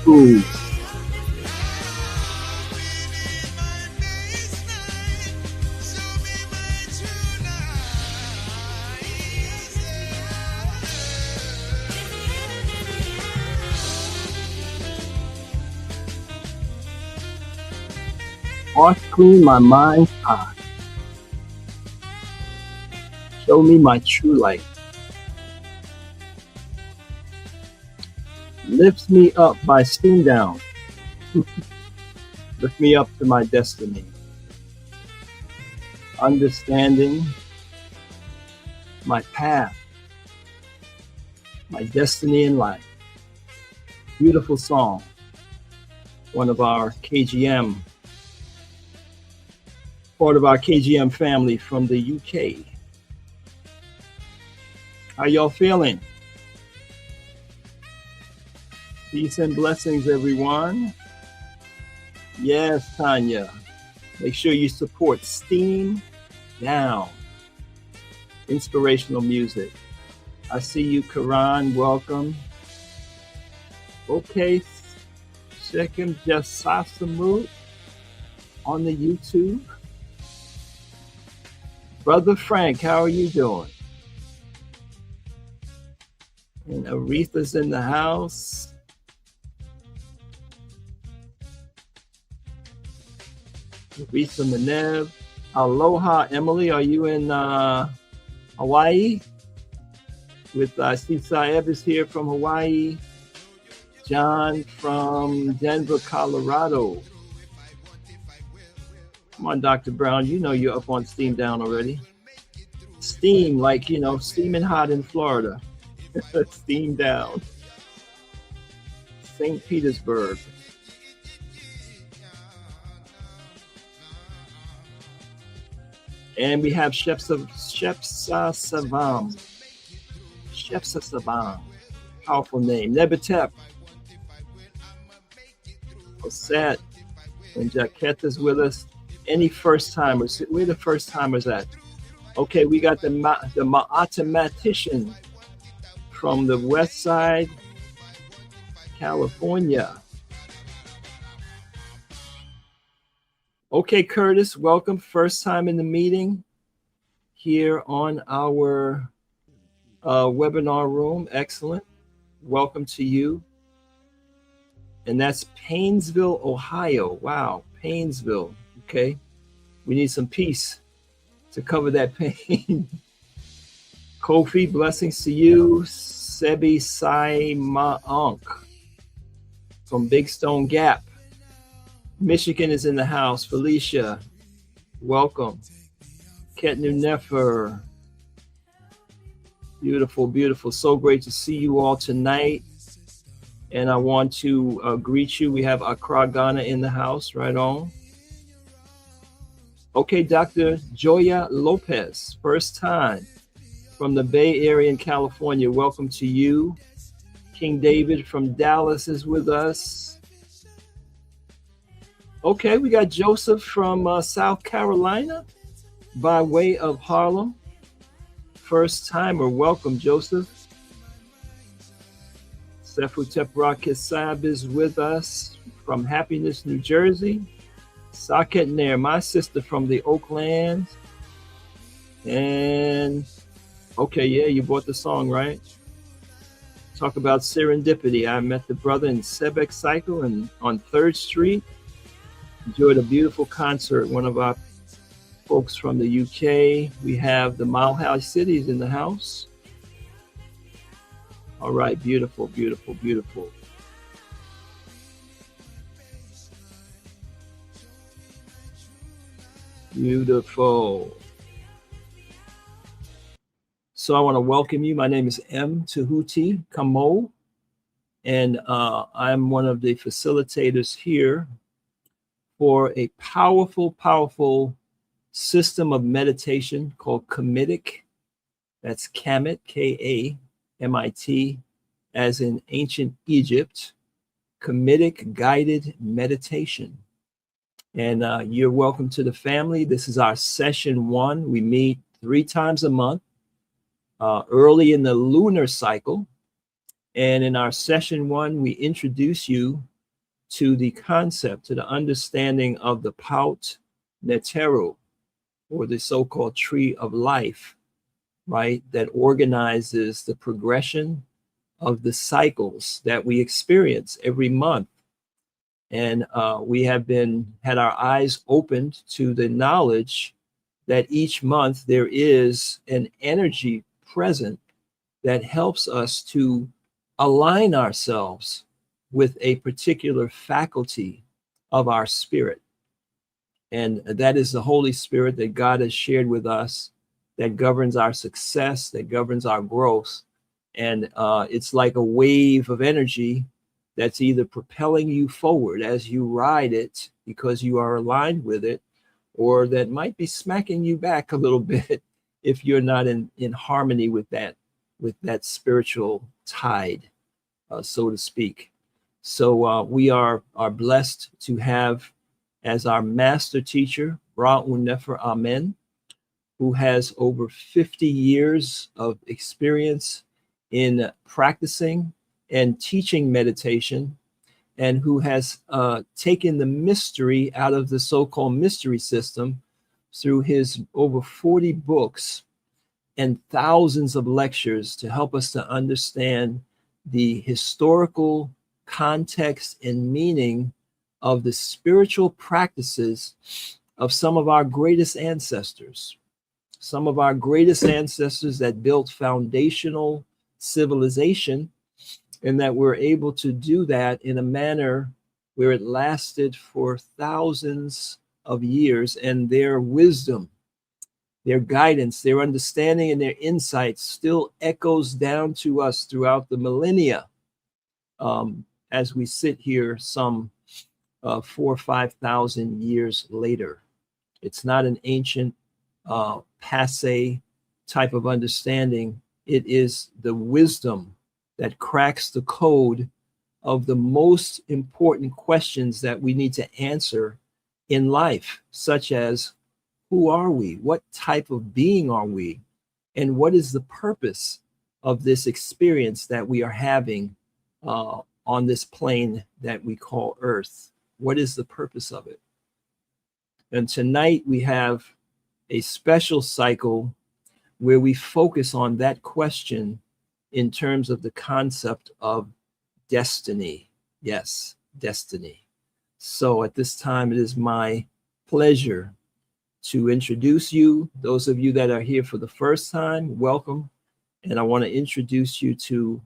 Ooh. Wash clean my mind's eye. Show me my true light. Lifts me up by steam down. Lift me up to my destiny. Understanding my path, my destiny in life. Beautiful song. One of our KGM, part of our KGM family from the UK. How y'all feeling? Peace and blessings, everyone. Yes, Tanya. Make sure you support Steam Down. Inspirational music. I see you, Karan. Welcome. Okay, Sekher Session on the YouTube. Brother Frank, how are you doing? And Aretha's in the house. Aretha Manev. Aloha, Emily. Are you in Hawaii? With Steve Saeb is here from Hawaii. John from Denver, Colorado. Come on, Dr. Brown. You know you're up on Steam Down already. Steam, like, you know, steaming hot in Florida. Steam Down. St. Petersburg. And we have Chefs Savam. Powerful name. Nebetep. Osset. And Jaquetta's with us. Any first timers? Where the first timers at? Okay, we got the mathematician from the West Side, California. Okay, Curtis, welcome. First time in the meeting here on our webinar room. Excellent. Welcome to you. And that's Painesville, Ohio. Wow, Painesville. Okay. We need some peace to cover that pain. Kofi, blessings to you. Sebi Sai Maunk from Big Stone Gap. Michigan is in the house. Felicia, welcome. Metu Neter. Beautiful, beautiful. So great to see you all tonight. And I want to greet you. We have Accra, Ghana in the house. Right on. Okay, Dr. Joya Lopez, first time from the Bay Area in California. Welcome to you. King David from Dallas is with us. Okay, we got Joseph from South Carolina by way of Harlem. First timer, welcome, Joseph. Sefutepra Kesab is with us from Happiness, New Jersey. Saket Nair, my sister from the Oakland. And okay, yeah, you bought the song, right? Talk about serendipity. I met the brother in Sekher Cycle and on 3rd Street. Enjoyed a beautiful concert. One of our folks from the UK. We have the Mile High Cities in the house. All right, beautiful, beautiful, beautiful. Beautiful. So I want to welcome you. My name is M. Tahuti Kamo, and I'm one of the facilitators here for a powerful, powerful system of meditation called Kamitic. That's Kamit, K-A-M-I-T, as in ancient Egypt. Kamitic guided meditation. And you're welcome to the family. This is our session 1. We meet 3 times a month, early in the lunar cycle. And in our session 1, we introduce you to the concept, to the understanding of the Metu Neter, or the so-called tree of life, right? That organizes the progression of the cycles that we experience every month. And we have had our eyes opened to the knowledge that each month there is an energy present that helps us to align ourselves with a particular faculty of our spirit. And that is the Holy Spirit that God has shared with us, that governs our success, that governs our growth. And it's like a wave of energy that's either propelling you forward as you ride it because you are aligned with it, or that might be smacking you back a little bit if you're not in harmony with that spiritual tide, so to speak. So we are blessed to have as our master teacher, Ra Un Nefer Amen, who has over 50 years of experience in practicing and teaching meditation, and who has taken the mystery out of the so-called mystery system through his over 40 books and thousands of lectures to help us to understand the historical context and meaning of the spiritual practices of some of our greatest ancestors, that built foundational civilization, and that we're able to do that in a manner where it lasted for thousands of years, and their wisdom, their guidance, their understanding, and their insights still echoes down to us throughout the millennia, as we sit here some 4,000 or 5,000 years later. It's not an ancient, passe type of understanding. It is the wisdom that cracks the code of the most important questions that we need to answer in life, such as, who are we? What type of being are we? And what is the purpose of this experience that we are having on this plane that we call Earth? What is the purpose of it? And tonight we have a special cycle where we focus on that question in terms of the concept of destiny. Yes, destiny. So at this time, it is my pleasure to introduce you. Those of you that are here for the first time, welcome. And I want to introduce you to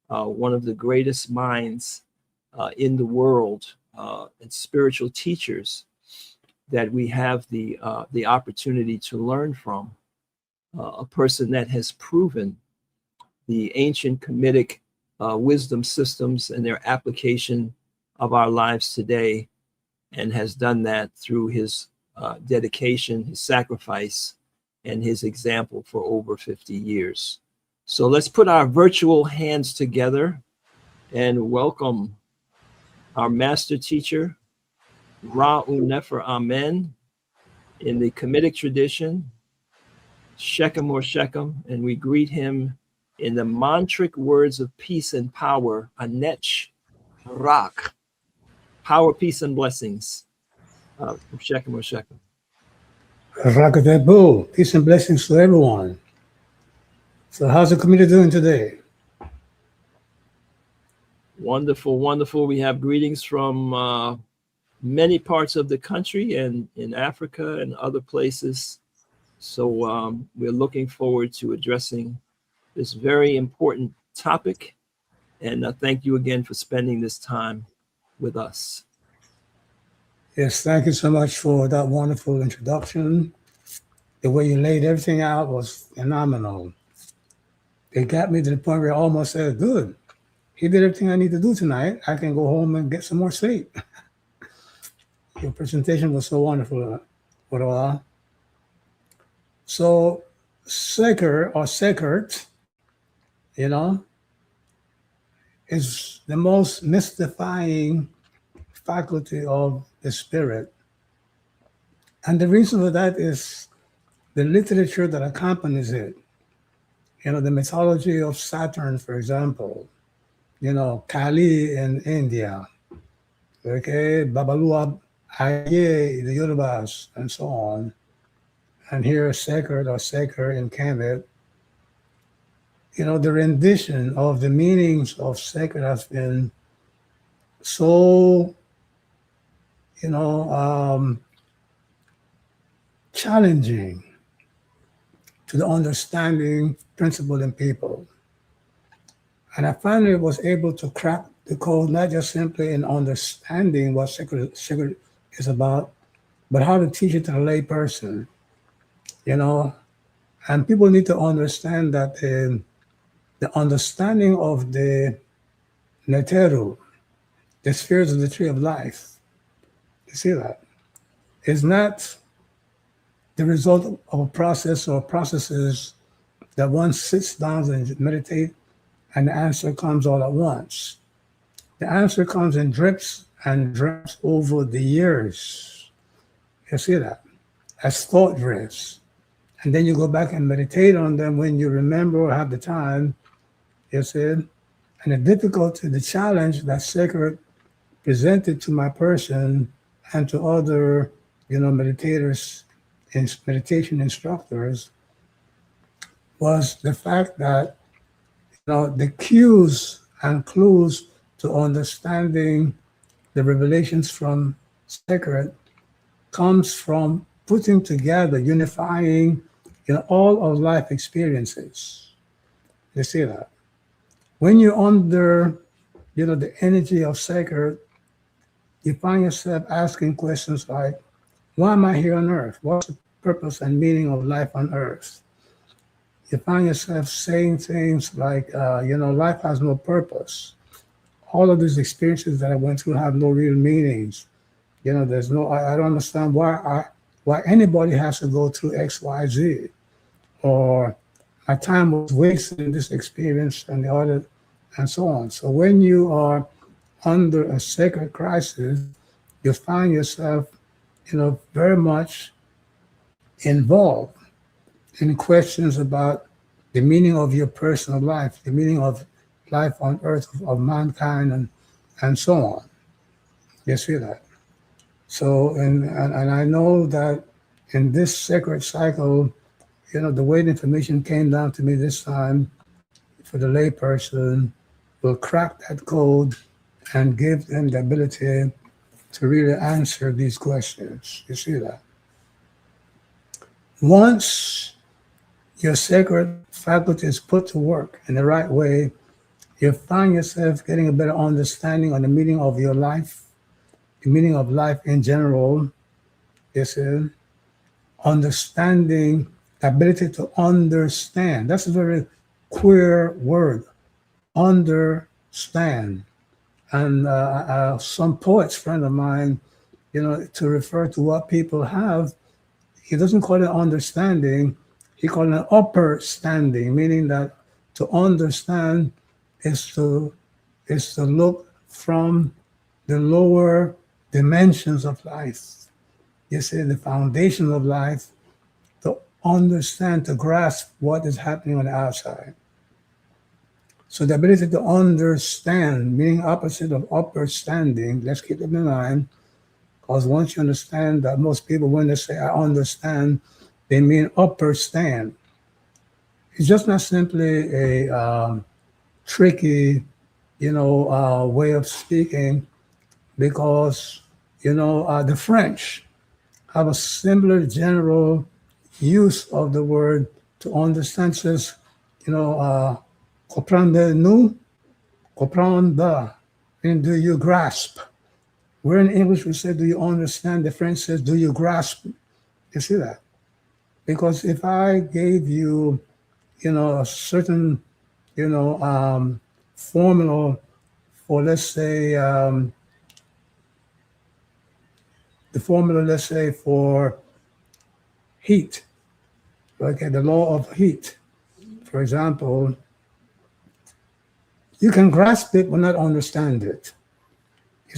one of the greatest minds in the world, and spiritual teachers that we have the opportunity to learn from. A person that has proven the ancient Kamitic wisdom systems and their application of our lives today, and has done that through his dedication, his sacrifice, and his example for over 50 years. So let's put our virtual hands together and welcome our master teacher, Ra Un Nefer Amen, in the Kamitic tradition, Shechem or Shechem, and we greet him in the mantric words of peace and power, Anech Rak, power, peace, and blessings, from Shechem or Shechem. Rakatabu, peace and blessings to everyone. So how's the community doing today? Wonderful, wonderful. We have greetings from many parts of the country and in Africa and other places. So we're looking forward to addressing this very important topic. And thank you again for spending this time with us. Yes, thank you so much for that wonderful introduction. The way you laid everything out was phenomenal. It got me to the point where I almost said, good, he did everything I need to do tonight. I can go home and get some more sleep. Your presentation was so wonderful, Ottawa. So Sekher or Sekert, is the most mystifying faculty of the spirit. And the reason for that is the literature that accompanies it. The mythology of Saturn, for example, Kali in India, okay, Babalua, Aye, the universe, and so on. And here, Sekher or Sekher in Kemet, the rendition of the meanings of Sekher has been so, you know, um, challenging to the understanding principle in people. And I finally was able to crack the code, not just simply in understanding what Sekher is about, but how to teach it to the lay person, you know. And people need to understand that the understanding of the Neteru, the spheres of the tree of life, you see that, is not the result of a process or processes that one sits down and meditate and the answer comes all at once. The answer comes in drips and drabs over the years. You see that? As thought drifts. And then you go back and meditate on them when you remember or have the time, you see. And the difficulty, the challenge that Sekher presented to my person and to other, meditators and meditation instructors was the fact that, the cues and clues to understanding the revelations from Sekher comes from putting together, unifying, all of life experiences. You see that? When you're under, the energy of Sekher, you find yourself asking questions like, why am I here on earth? What's the purpose and meaning of life on earth? You find yourself saying things like, life has no purpose. All of these experiences that I went through have no real meanings. There's no, I don't understand why anybody has to go through X, Y, Z, or my time was wasted in this experience and the other, and so on. So when you are under a sacred crisis, you find yourself, very much involved in questions about the meaning of your personal life, the meaning of life on earth, of mankind, and so on. You see that? So, and I know that in this sacred cycle, the way the information came down to me this time for the layperson will crack that code and give them the ability to really answer these questions. You see that? Once your sacred faculty is put to work in the right way, you find yourself getting a better understanding on the meaning of your life, the meaning of life in general. You see, understanding, the ability to understand. That's a very queer word, understand. And some poets, friend of mine, to refer to what people have, he doesn't call it understanding, he called it upper standing, meaning that to understand is to look from the lower dimensions of life. You see, the foundation of life, to understand, to grasp what is happening on the outside. So the ability to understand, meaning opposite of upper standing, let's keep it in mind, because once you understand that most people, when they say, I understand, they mean upper stand. It's just not simply a tricky, way of speaking, because, the French have a similar general use of the word to understand. Says, comprendre-nous, comprendre, and do you grasp? Where in English we say, do you understand? The French says, do you grasp? You see that? Because if I gave you, a certain, formula for, let's say, the formula, let's say, for heat, okay, the law of heat, for example, you can grasp it but not understand it.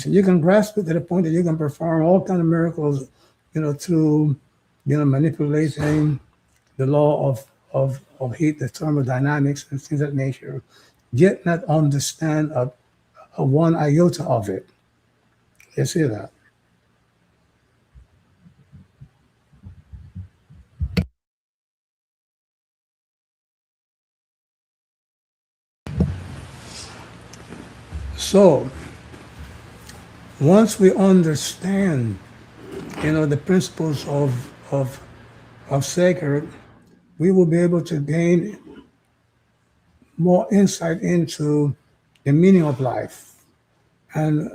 You can grasp it to the point that you can perform all kind of miracles, through, manipulating the law of heat, the thermodynamics and things of that nature, yet not understand a one iota of it. You see that? So once we understand, the principles of Sekher, we will be able to gain more insight into the meaning of life. And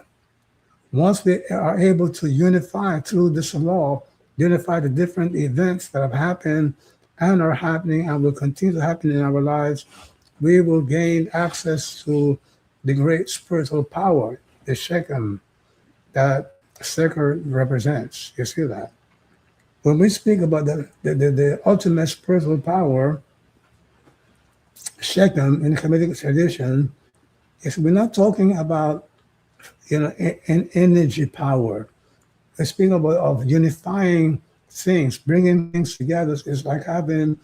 once we are able to unify through this law, unify the different events that have happened and are happening and will continue to happen in our lives, we will gain access to the great spiritual power, the Shechem, that Sekher represents. You see that? When we speak about the ultimate spiritual power, Shechem in the Kamitic tradition, we're not talking about an energy power. We're speaking about of unifying things, bringing things together. It's like having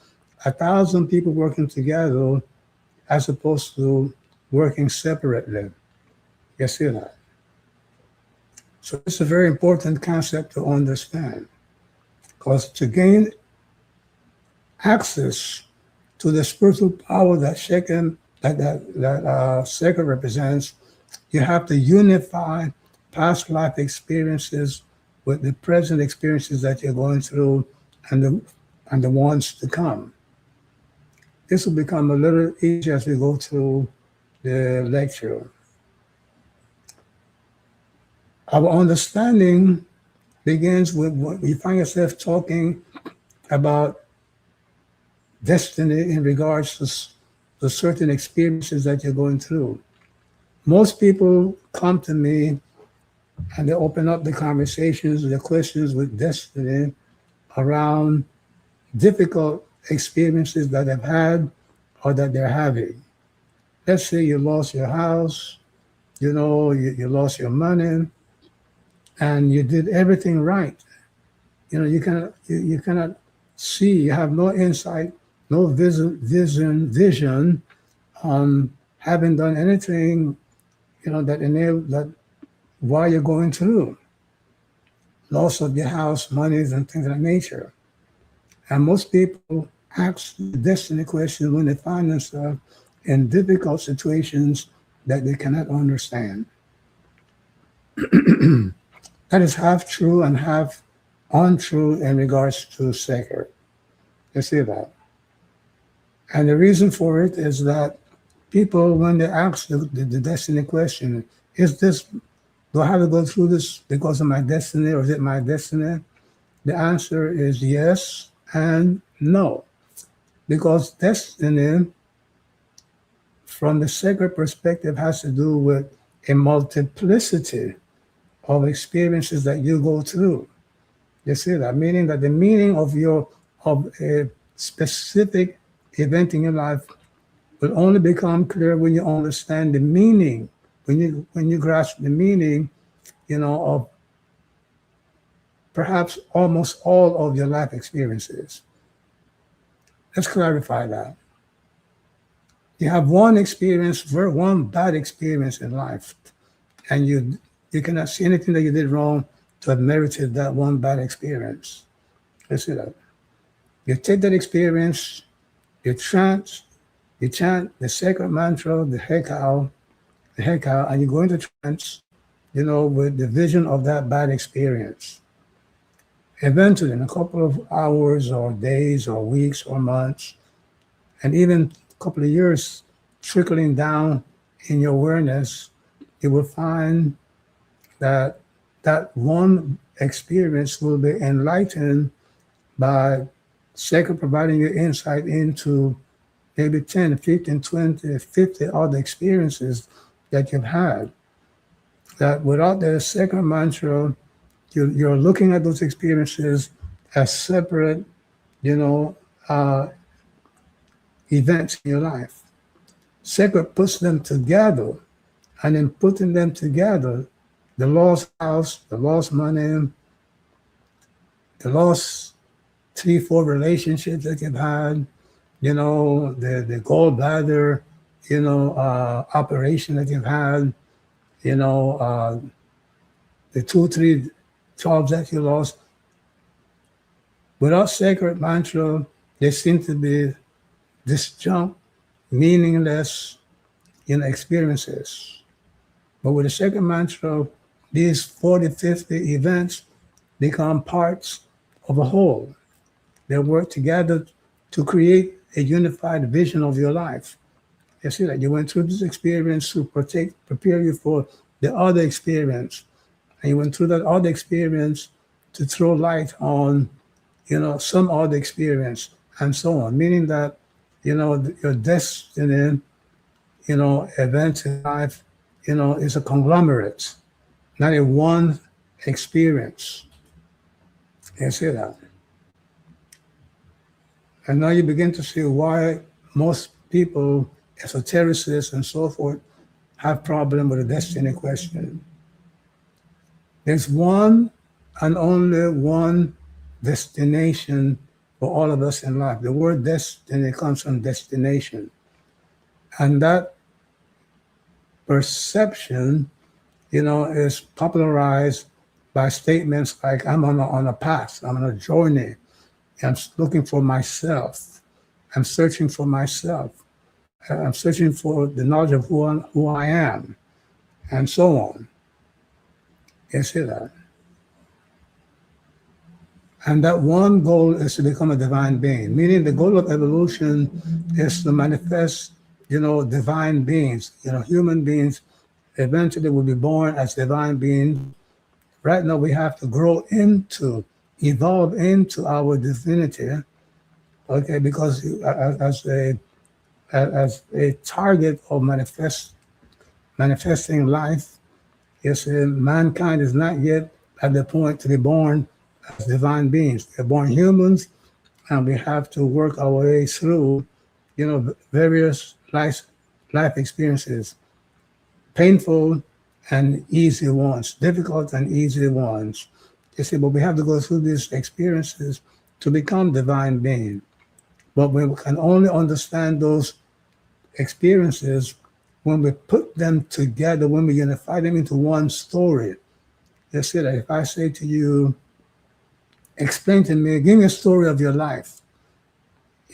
1,000 people working together as opposed to working separately. You see that? So it's a very important concept to understand, because to gain access to the spiritual power that Shechem, that Sekher represents, you have to unify past life experiences with the present experiences that you're going through and the ones to come. This will become a little easier as we go through the lecture. Our understanding begins with when you find yourself talking about destiny in regards to certain experiences that you're going through. Most people come to me and they open up the conversations, the questions with destiny around difficult experiences that they've had or that they're having. Let's say you lost your house, you lost your money, and you did everything right. You cannot see, you have no insight, no vision on having done anything, that enabled that while you're going through loss of your house, monies, and things of that nature. And most people ask the destiny question when they find themselves in difficult situations that they cannot understand. That is half true and half untrue in regards to Sekher. You see that? And the reason for it is that people, when they ask the destiny question, is this, do I have to go through this because of my destiny or is it my destiny? The answer is yes and no. Because destiny, from the sacred perspective, has to do with a multiplicity of experiences that you go through. You see that? Meaning that the meaning of a specific event in your life will only become clear when you understand the meaning, when you grasp the meaning, of perhaps almost all of your life experiences. Let's clarify that. You have one experience, one bad experience in life, and you cannot see anything that you did wrong to have merited that one bad experience. Let's see that. You take that experience, you chant the sacred mantra, the hekal, and you go into trance, with the vision of that bad experience. Eventually, in a couple of hours or days or weeks or months, and even a couple of years trickling down in your awareness, you will find that that one experience will be enlightened by Sekher providing you insight into maybe 10, 15, 20, 50 other experiences that you've had. That without the second mantra, you're looking at those experiences as separate, you know, uh, events in your life. Sekher puts them together, and in putting them together, the lost house, the lost money, the lost 3, 4 relationships that you've had, the gallbladder, operation that you've had, you know, uh, the 2, 3 jobs that you lost. Without sacred mantra, they seem to be disjunct, meaningless experiences. But with the sacred mantra, these 40, 50 events become parts of a whole. They work together to create a unified vision of your life. You see that you went through this experience to prepare you for the other experience. And you went through that other experience to throw light on, some other experience and so on. Meaning that, your destiny, events in life, is a conglomerate, not a one experience. You see that? And now you begin to see why most people, esotericists and so forth, have problem with the destiny question. There's one and only one destination for all of us in life. The word destiny comes from destination. And that perception, is popularized by statements like, I'm on a path, I'm on a journey, I'm looking for myself, I'm searching for myself, I'm searching for the knowledge of who I am, and so on. You see that? And that one goal is to become a divine being, meaning the goal of evolution is to manifest, divine beings. Human beings eventually will be born as divine beings. Right now, we have to evolve into our divinity, okay, because as a target of manifesting life, yes, mankind is not yet at the point to be born as divine beings. They're born humans, and we have to work our way through, various life experiences, painful and easy ones, difficult and easy ones. You see, but we have to go through these experiences to become divine beings. But we can only understand those experiences when we put them together, when we unify them into one story. You see that if I say to you, explain to me, give me a story of your life,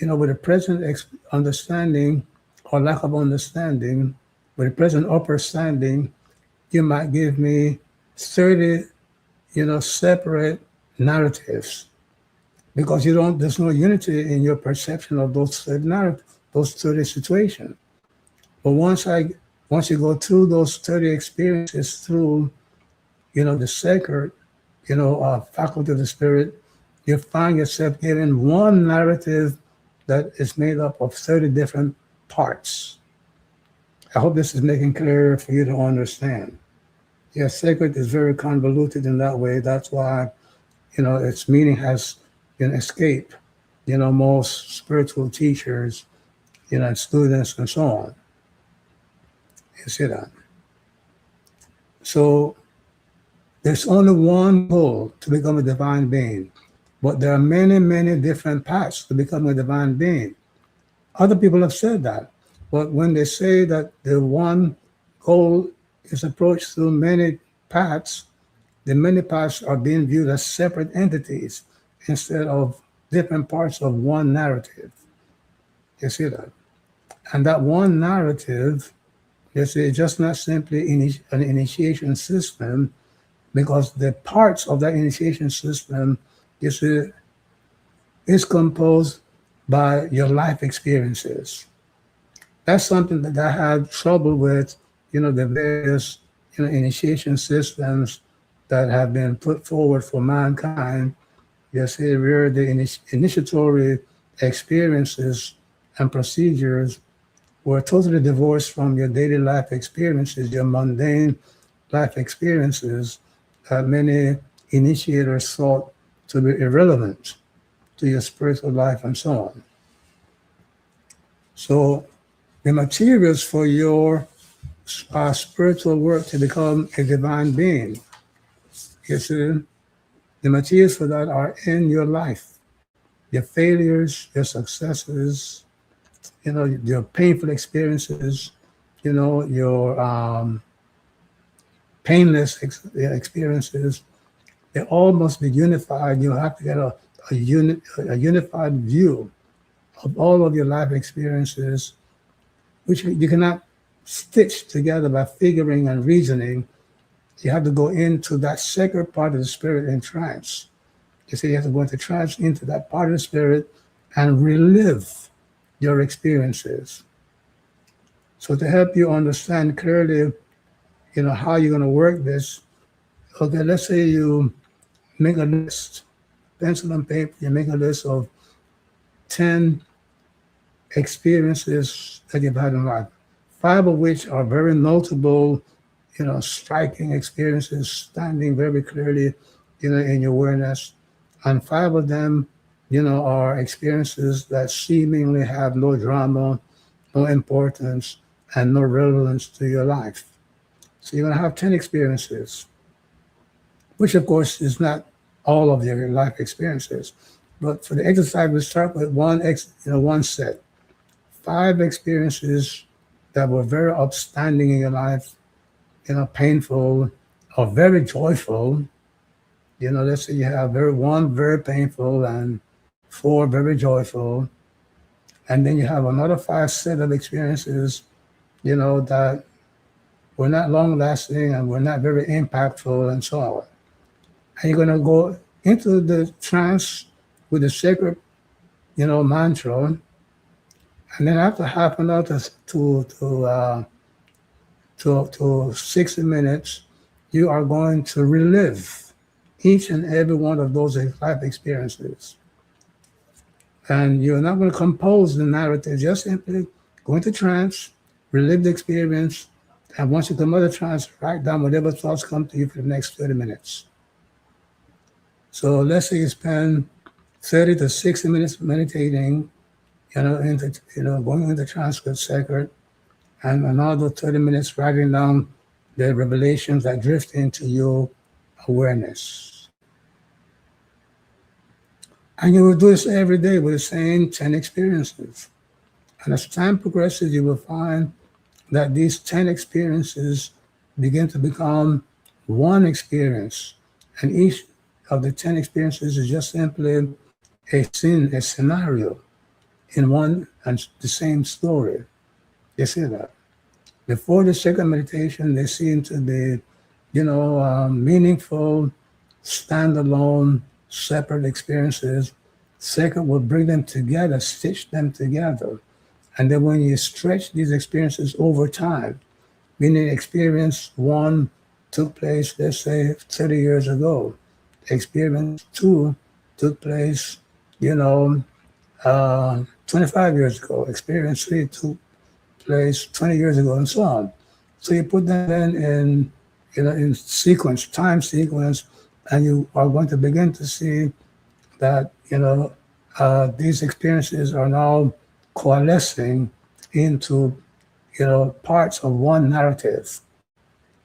with the present understanding or lack of understanding, with the present understanding, you might give me 30, separate narratives, because there's no unity in your perception of those 30 narratives, those 30 situations. But once you go through those 30 experiences through, the sacred, faculty of the spirit, you find yourself given one narrative that is made up of 30 different parts. I hope this is making clear for you to understand. Yes, sacred is very convoluted in that way. That's why, its meaning has been escaped, most spiritual teachers, and students and so on. You see that? So there's only one goal to become a divine being, but there are many, many different paths to become a divine being. Other people have said that, but when they say that the one goal is approached through many paths, the many paths are being viewed as separate entities instead of different parts of one narrative. You see that? And that one narrative is just not simply an initiation system, because the parts of that initiation system is composed by your life experiences. That's something that I had trouble with, the various, initiation systems that have been put forward for mankind. You see, where the initiatory experiences and procedures were totally divorced from your daily life experiences, your mundane life experiences that many initiators thought to be irrelevant to your spiritual life and so on. So the materials for your spiritual work to become a divine being, you see, the materials for that are in your life. Your failures, your successes, your painful experiences, your painless experiences, they all must be unified. You have to get a unified view of all of your life experiences, which you cannot stitch together by figuring and reasoning. You have to go into that sacred part of the spirit in trance. You see, you have to go into trance into that part of the spirit and relive your experiences. So to help you understand clearly, how you're going to work this, okay, let's say you make a list, pencil and paper, you make a list of 10 experiences that you've had in life, five of which are very notable, striking experiences, standing very clearly, in your awareness. And five of them, are experiences that seemingly have no drama, no importance, and no relevance to your life. So you're going to have 10 experiences, which of course is not all of your life experiences. But for the exercise, we start with one set, five experiences that were very upstanding in your life, painful or very joyful. Let's say you have one very painful and four very joyful, and then you have another five set of experiences, that were not long lasting and were not very impactful and so on. And you're going to go into the trance with the sacred, mantra, and then after half an hour to 60 minutes, you are going to relive each and every one of those life experiences. And you're not going to compose the narrative, just simply go into trance, relive the experience, and once you come out of trance, write down whatever thoughts come to you for the next 30 minutes. So let's say you spend 30 to 60 minutes meditating, going into trance with Sekher, and another 30 minutes writing down the revelations that drift into your awareness. And you will do this every day with the same 10 experiences. And as time progresses, you will find that these 10 experiences begin to become one experience. And each of the 10 experiences is just simply a scene, a scenario in one and the same story. You see that? Before the second meditation, they seem to be, meaningful, standalone, separate experiences. Second will bring them together, stitch them together. And then when you stretch these experiences over time, meaning experience one took place, let's say, 30 years ago. Experience two took place, 25 years ago. Experience three took place 20 years ago, and so on. So you put them in sequence, time sequence, and you are going to begin to see that, these experiences are now coalescing into, parts of one narrative.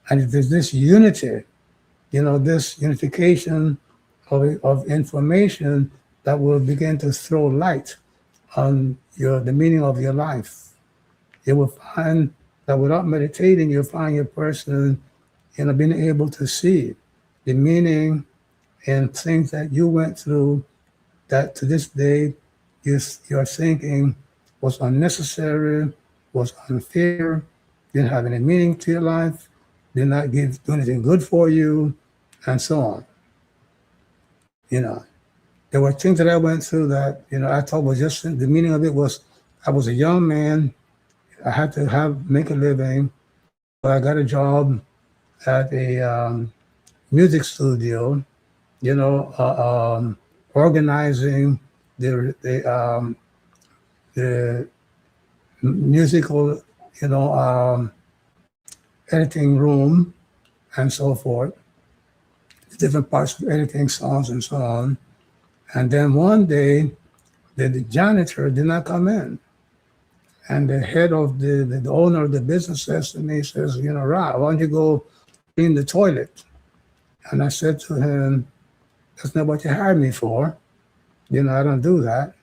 And there's this unity, this unification of information that will begin to throw light on the meaning of your life. You will find that without meditating, you'll find your person, being able to see the meaning in things that you went through that to this day you're thinking was unnecessary, was unfair, didn't have any meaning to your life, did not do anything good for you, and so on. There were things that I went through that, I thought was just the meaning of it was I was a young man. I had to make a living. So I got a job at a music studio, organizing the musical, editing room and so forth, different parts of editing songs and so on. And then one day, the janitor did not come in. And the head of the owner of the business says to me, says, Ra, why don't you go clean the toilet? And I said to him, that's not what you hired me for. I don't do that.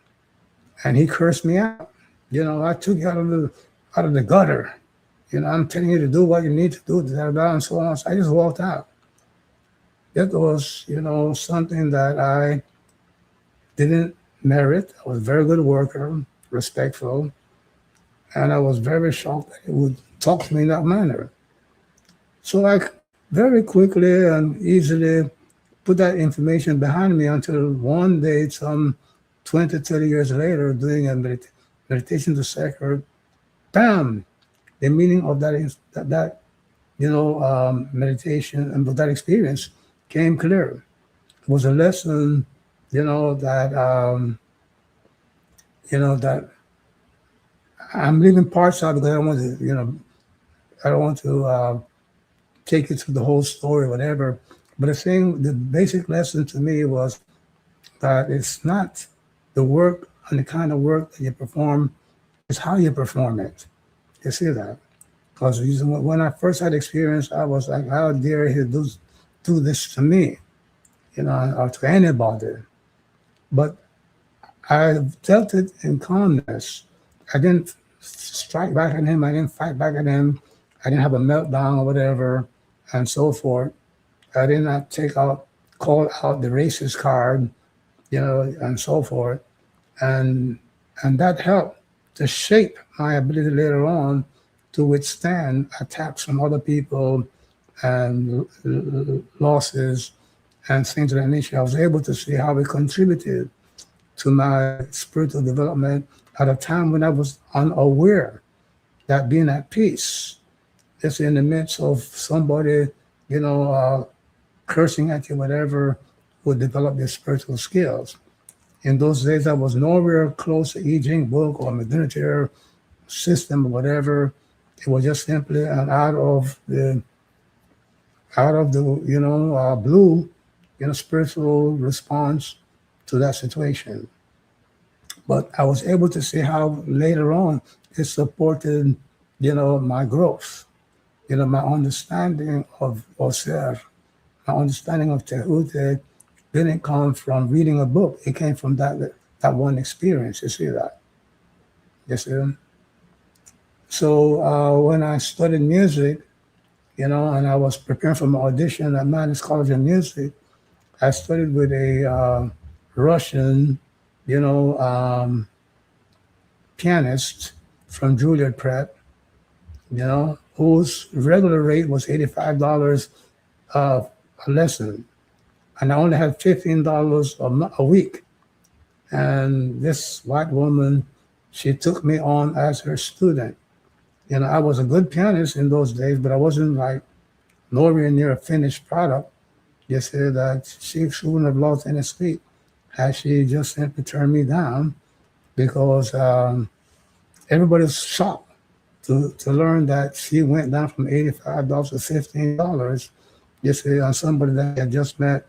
And he cursed me out. I took you out of the gutter. I'm telling you to do what you need to do, da, da, da, and so on. So I just walked out. It was, something that I didn't merit. I was a very good worker, respectful, and I was very shocked that he would talk to me in that manner. So I very quickly and easily put that information behind me until one day, some 20, 30 years later, doing a meditation to Sekher, bam, the meaning of that is meditation and that experience came clear. It was a lesson, that that I'm leaving parts out because I don't want to, I don't want to take you through the whole story, or whatever. But the basic lesson to me was that it's not the work and the kind of work that you perform, it's how you perform it. You see that? Because when I first had experience, I was like, how dare he do this to me, or to anybody. But I dealt it in calmness. I didn't strike back at him. I didn't fight back at him. I didn't have a meltdown or whatever, and so forth. I did not call out the racist card, and so forth. And and that helped to shape my ability later on to withstand attacks from other people and losses and things of that nature. I was able to see how it contributed to my spiritual development at a time when I was unaware that being at peace is in the midst of somebody, cursing at you, whatever, would develop your spiritual skills. In those days, I was nowhere close to I Ching book or Metu Neter system or whatever. It was just simply an out of the blue, spiritual response to that situation. But I was able to see how later on it supported, my growth, my understanding of self, my understanding of Tehute didn't come from reading a book. It came from that one experience. You see that? You see? So when I studied music, and I was preparing for my audition at Mannes College of Music, I studied with a Russian, you know, um, pianist from Juilliard Prep, whose regular rate was $85 a lesson, and I only had $15 a week. And this white woman, she took me on as her student. I was a good pianist in those days, but I wasn't like nowhere near a finished product. You see that she wouldn't have lost any sleep had she just simply turned me down because everybody was shocked to learn that she went down from $85 to $15. You see, on somebody that I had just met,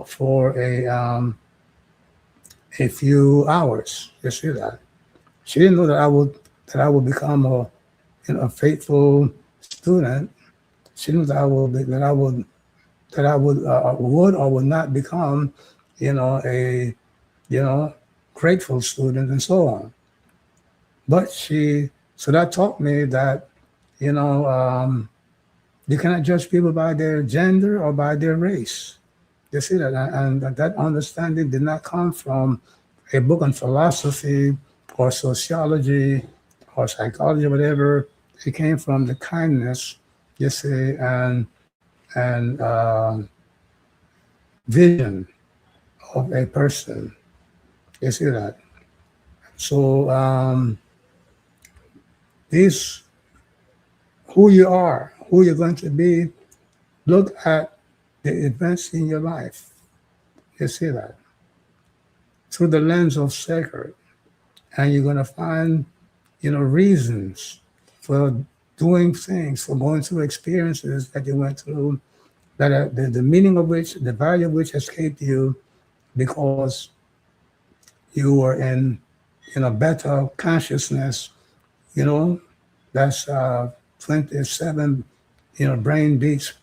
for a few hours. You see that. She didn't know that I would become a faithful student. She knew that I would or would not become, a you know grateful student and so on. But so that taught me that you know you cannot judge people by their gender or by their race. You see that, and that understanding did not come from a book on philosophy or sociology or psychology or whatever. It came from the kindness, you see, and vision of a person. You see that. So this who you are, who you're going to be. Look at the events in your life. You see that through the lens of sacred, and you're going to find, reasons for doing things, for going through experiences that you went through, that the meaning of which, the value of which escaped you because you were in a better consciousness. You know, that's 27, brain beats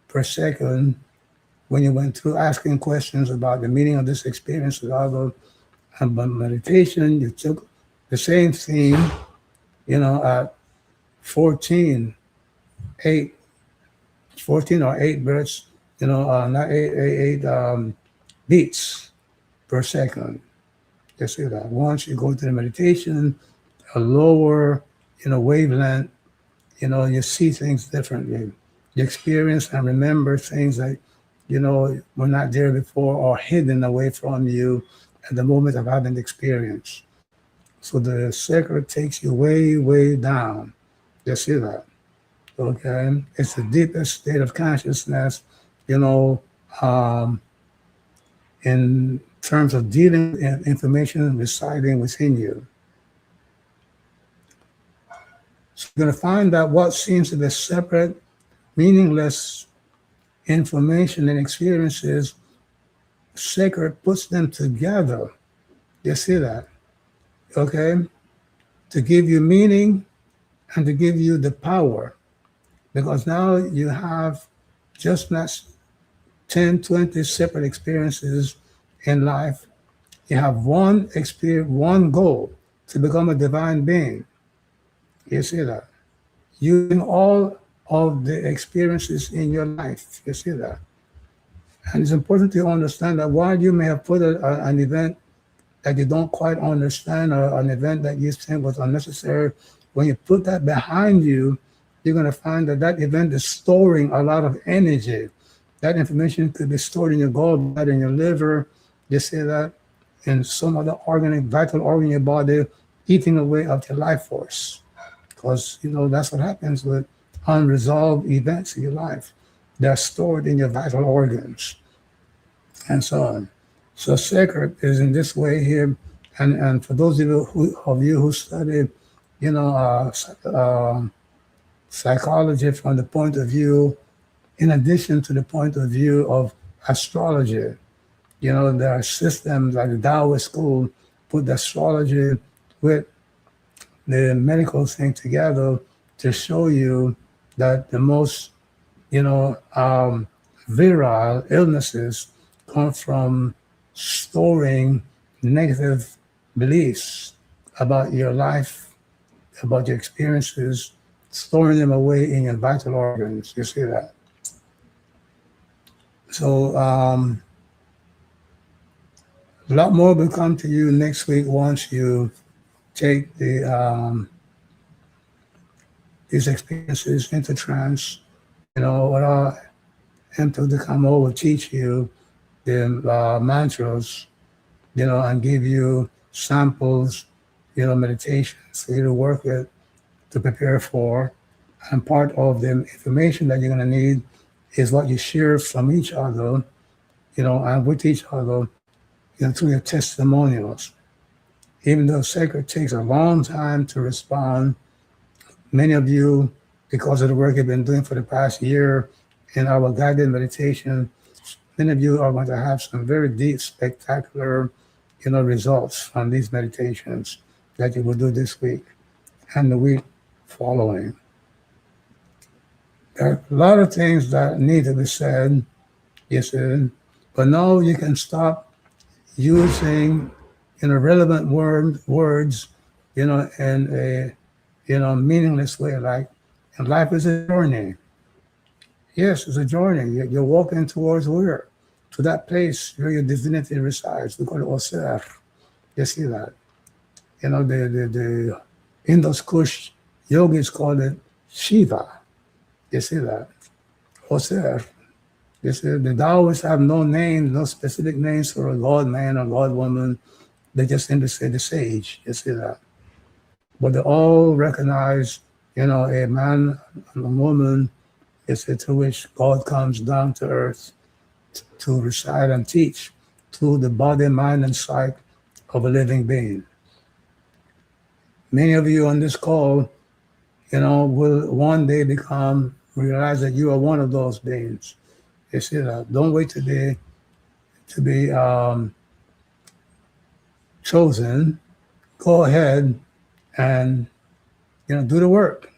per second when you went through asking questions about the meaning of this experience with other. And by meditation, you took the same theme, at 14, 8, 14 or 8 births, not eight beats per second. You see that. Once you go to the meditation, a lower, wavelength, you see things differently. You experience and remember things that, were not there before or hidden away from you at the moment of having the experience. So the sacred takes you way, way down. You see that. Okay. It's the deepest state of consciousness, you know, um, in terms of dealing with information residing within you. So you're going to find that what seems to be separate, meaningless information and experiences, sacred puts them together. You see that? Okay? To give you meaning and to give you the power. Because now you have just not 10, 20 separate experiences in life. You have one experience, one goal to become a divine being. You see that? Using all of the experiences in your life. You see that? And it's important to understand that while you may have put an event that you don't quite understand or an event that you think was unnecessary, when you put that behind you, you're going to find that that event is storing a lot of energy. That information could be stored in your gallbladder, in your liver, you see that, in some other organic, vital organ in your body, eating away of your life force. Because, that's what happens with unresolved events in your life. They're stored in your vital organs and so on. So sacred is in this way here. And for those of you who study, psychology from the point of view, in addition to the point of view of astrology, there are systems like the Taoist school put the astrology with the medical thing together to show you that the most, virile illnesses come from storing negative beliefs about your life, about your experiences, storing them away in your vital organs. You see that? So a lot more will come to you next week once you take these experiences into trance. What Mto to come over teach you the mantras, and give you samples, meditations for you to work with to prepare for. And part of the information that you're going to need is what you share from each other, and with each other, through your testimonials. Even though sacred takes a long time to respond, many of you, because of the work you've been doing for the past year in our guided meditation, many of you are going to have some very deep, spectacular, results from these meditations that you will do this week and the week following. There are a lot of things that need to be said, yes, but now you can stop using, relevant words, in a, meaningless way. Like, and life is a journey. Yes, it's a journey. You're walking towards where? To that place where your divinity resides. We call it Oser. You see that? The Indus Kush yogis call it Shiva. You see that? Oser. You see, the Taoists have no name, no specific names for a god man or god woman. They just simply say the sage. You see that? But they all recognize, a man and a woman is it to which God comes down to earth to reside and teach through the body, mind, and sight of a living being. Many of you on this call, will one day realize that you are one of those beings. You see that? Don't wait today to be chosen. Go ahead and, do the work.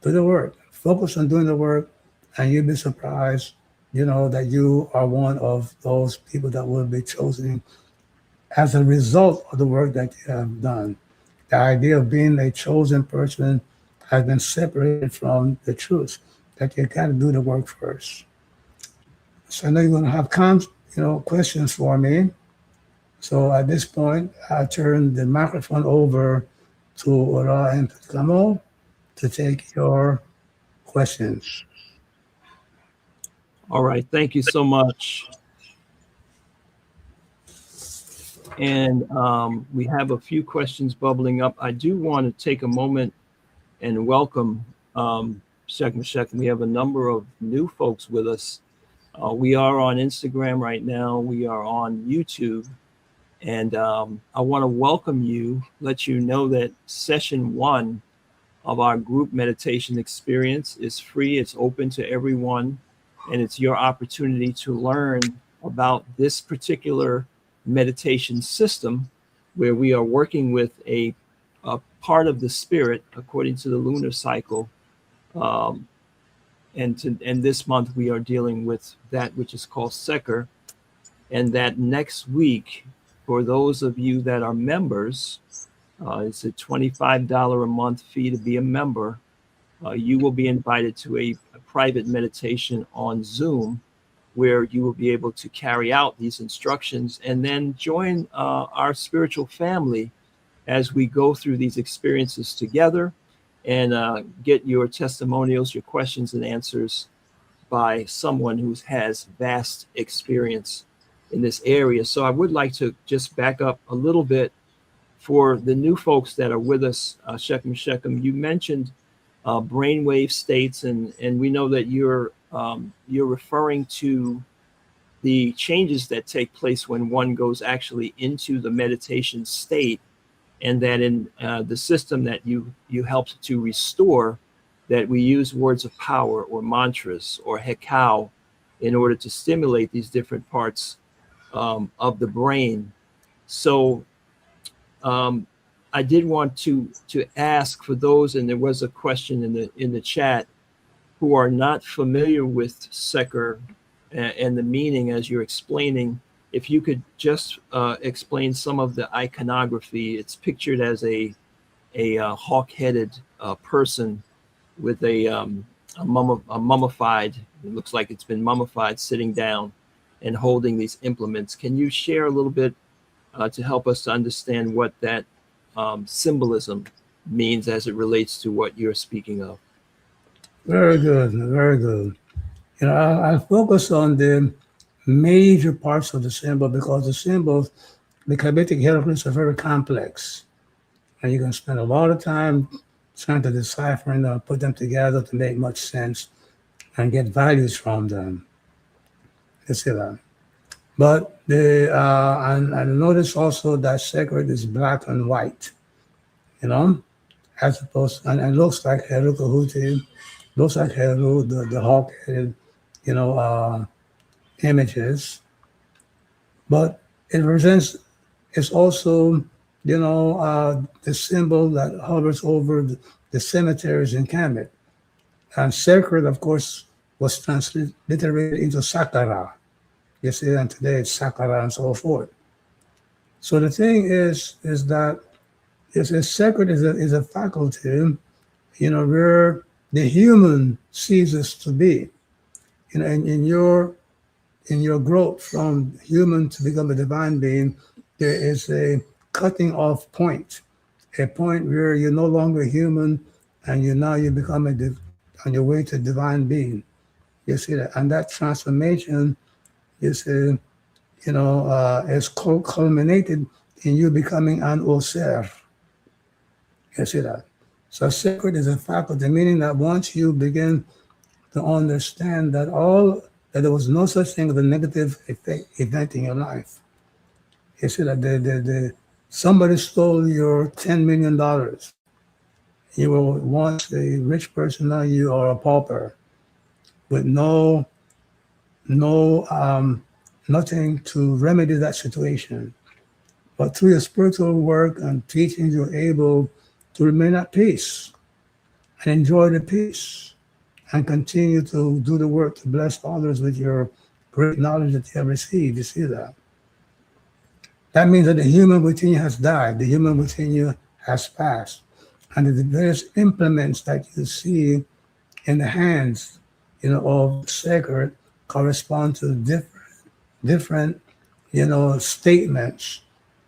Do the work. Focus on doing the work, and you'll be surprised, that you are one of those people that will be chosen as a result of the work that you have done. The idea of being a chosen person has been separated from the truth. That you got to do the work first. So I know you're going to have questions for me. So at this point, I turn the microphone over to Ra Un Nefer Amen to take your questions. All right. Thank you so much. And we have a few questions bubbling up. I do want to take a moment and welcome Sekher Session. We have a number of new folks with us. We are on Instagram right now. We are on YouTube. And I want to welcome you, let you know that session 1 of our group meditation experience is free. It's open to everyone. And it's your opportunity to learn about this particular meditation system where we are working with a part of the spirit according to the lunar cycle. And this month we are dealing with that which is called Sekher. And that next week, for those of you that are members, it's a $25 a month fee to be a member. You will be invited to a private meditation on Zoom where you will be able to carry out these instructions and then join our spiritual family as we go through these experiences together and get your testimonials, your questions and answers by someone who has vast experience in this area. So I would like to just back up a little bit for the new folks that are with us. Sekher Session, you mentioned brainwave states, and we know that you're referring to the changes that take place when one goes actually into the meditation state, and that in the system that you helped to restore, that we use words of power or mantras or hekau in order to stimulate these different parts of the brain. So I did want to ask for those, and there was a question in the chat, who are not familiar with Sekher and the meaning as you're explaining. If you could just explain some of the iconography. It's pictured as a hawk-headed person with a mummified. It looks like it's been mummified, sitting down and holding these implements. Can you share a little bit to help us to understand what that symbolism means as it relates to what you're speaking of? Very good, very good. I focus on the major parts of the symbol because the symbols, the Kamitic hieroglyphs are very complex. And you can spend a lot of time trying to decipher and put them together to make much sense and get values from them. You see that. But and I notice also that sacred is black and white, as opposed, and looks like Heru Kahuti, looks like Heru, the hawk-headed, you know, uh, images. But it represents, it's also, the symbol that hovers over the cemeteries in Kemet. And sacred, of course, was transliterated into Sakara. You see, and today it's Sakara and so forth. So the thing is that sacred is a faculty, where the human ceases to be. In your growth from human to become a divine being, there is a cutting off point, a point where you're no longer human, and you become on your way to divine being. You see that, and that transformation is is culminated in you becoming an oser. You see that. So sacred is a faculty, meaning that once you begin to understand that there was no such thing as a negative event in your life. You see that somebody stole your $10 million. You were once a rich person, now you are a pauper with no nothing to remedy that situation. But through your spiritual work and teachings, you're able to remain at peace and enjoy the peace and continue to do the work to bless others with your great knowledge that you have received. You see that? That means that the human within you has died. The human within you has passed. And the various implements that you see in the hands, of Sekher correspond to different, statements.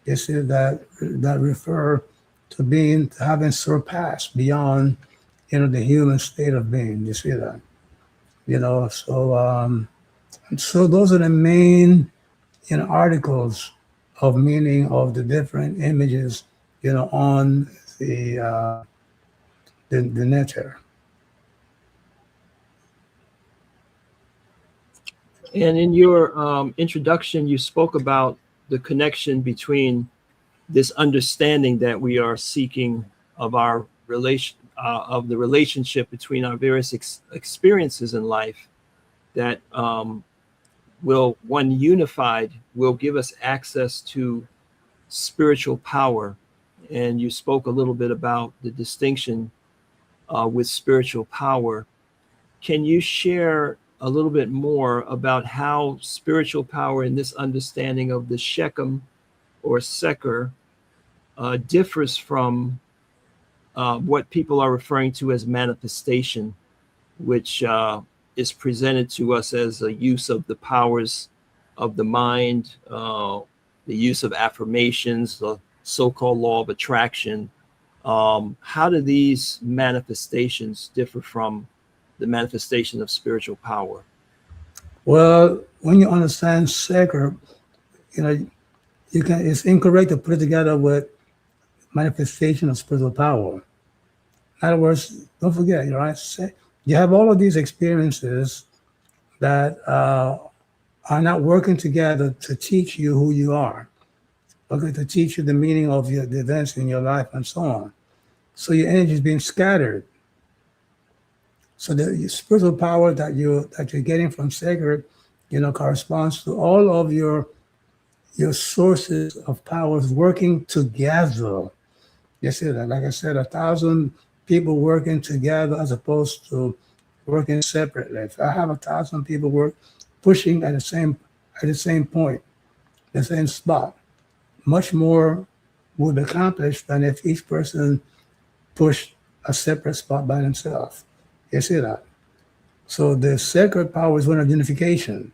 You see that refer to being having surpassed beyond, the human state of being. You see that, so those are the main, articles of meaning of the different images, on the the netter. And in your introduction, you spoke about the connection between this understanding that we are seeking of our relation, of the relationship between our various experiences in life, that will, when unified, will give us access to spiritual power. And you spoke a little bit about the distinction with spiritual power. Can you share a little bit more about how spiritual power in this understanding of the Shechem or Sekher differs from what people are referring to as manifestation, which is presented to us as a use of the powers of the mind, the use of affirmations, the so-called law of attraction? How do these manifestations differ from the manifestation of spiritual power? Well, when you understand Sekher, you know, you can. It's incorrect to put it together with manifestation of spiritual power. In other words, don't forget, right? You have all of these experiences that are not working together to teach you who you are, okay, to teach you the meaning of the events in your life and so on. So your energy is being scattered. So the spiritual power that you're getting from Sekher, corresponds to all of your sources of powers working together. You see that, like I said, 1,000 people working together as opposed to working separately. If I have 1,000 people pushing at the same point, the same spot, much more would be accomplished than if each person pushed a separate spot by themselves. You see that? So the sacred power is one of unification.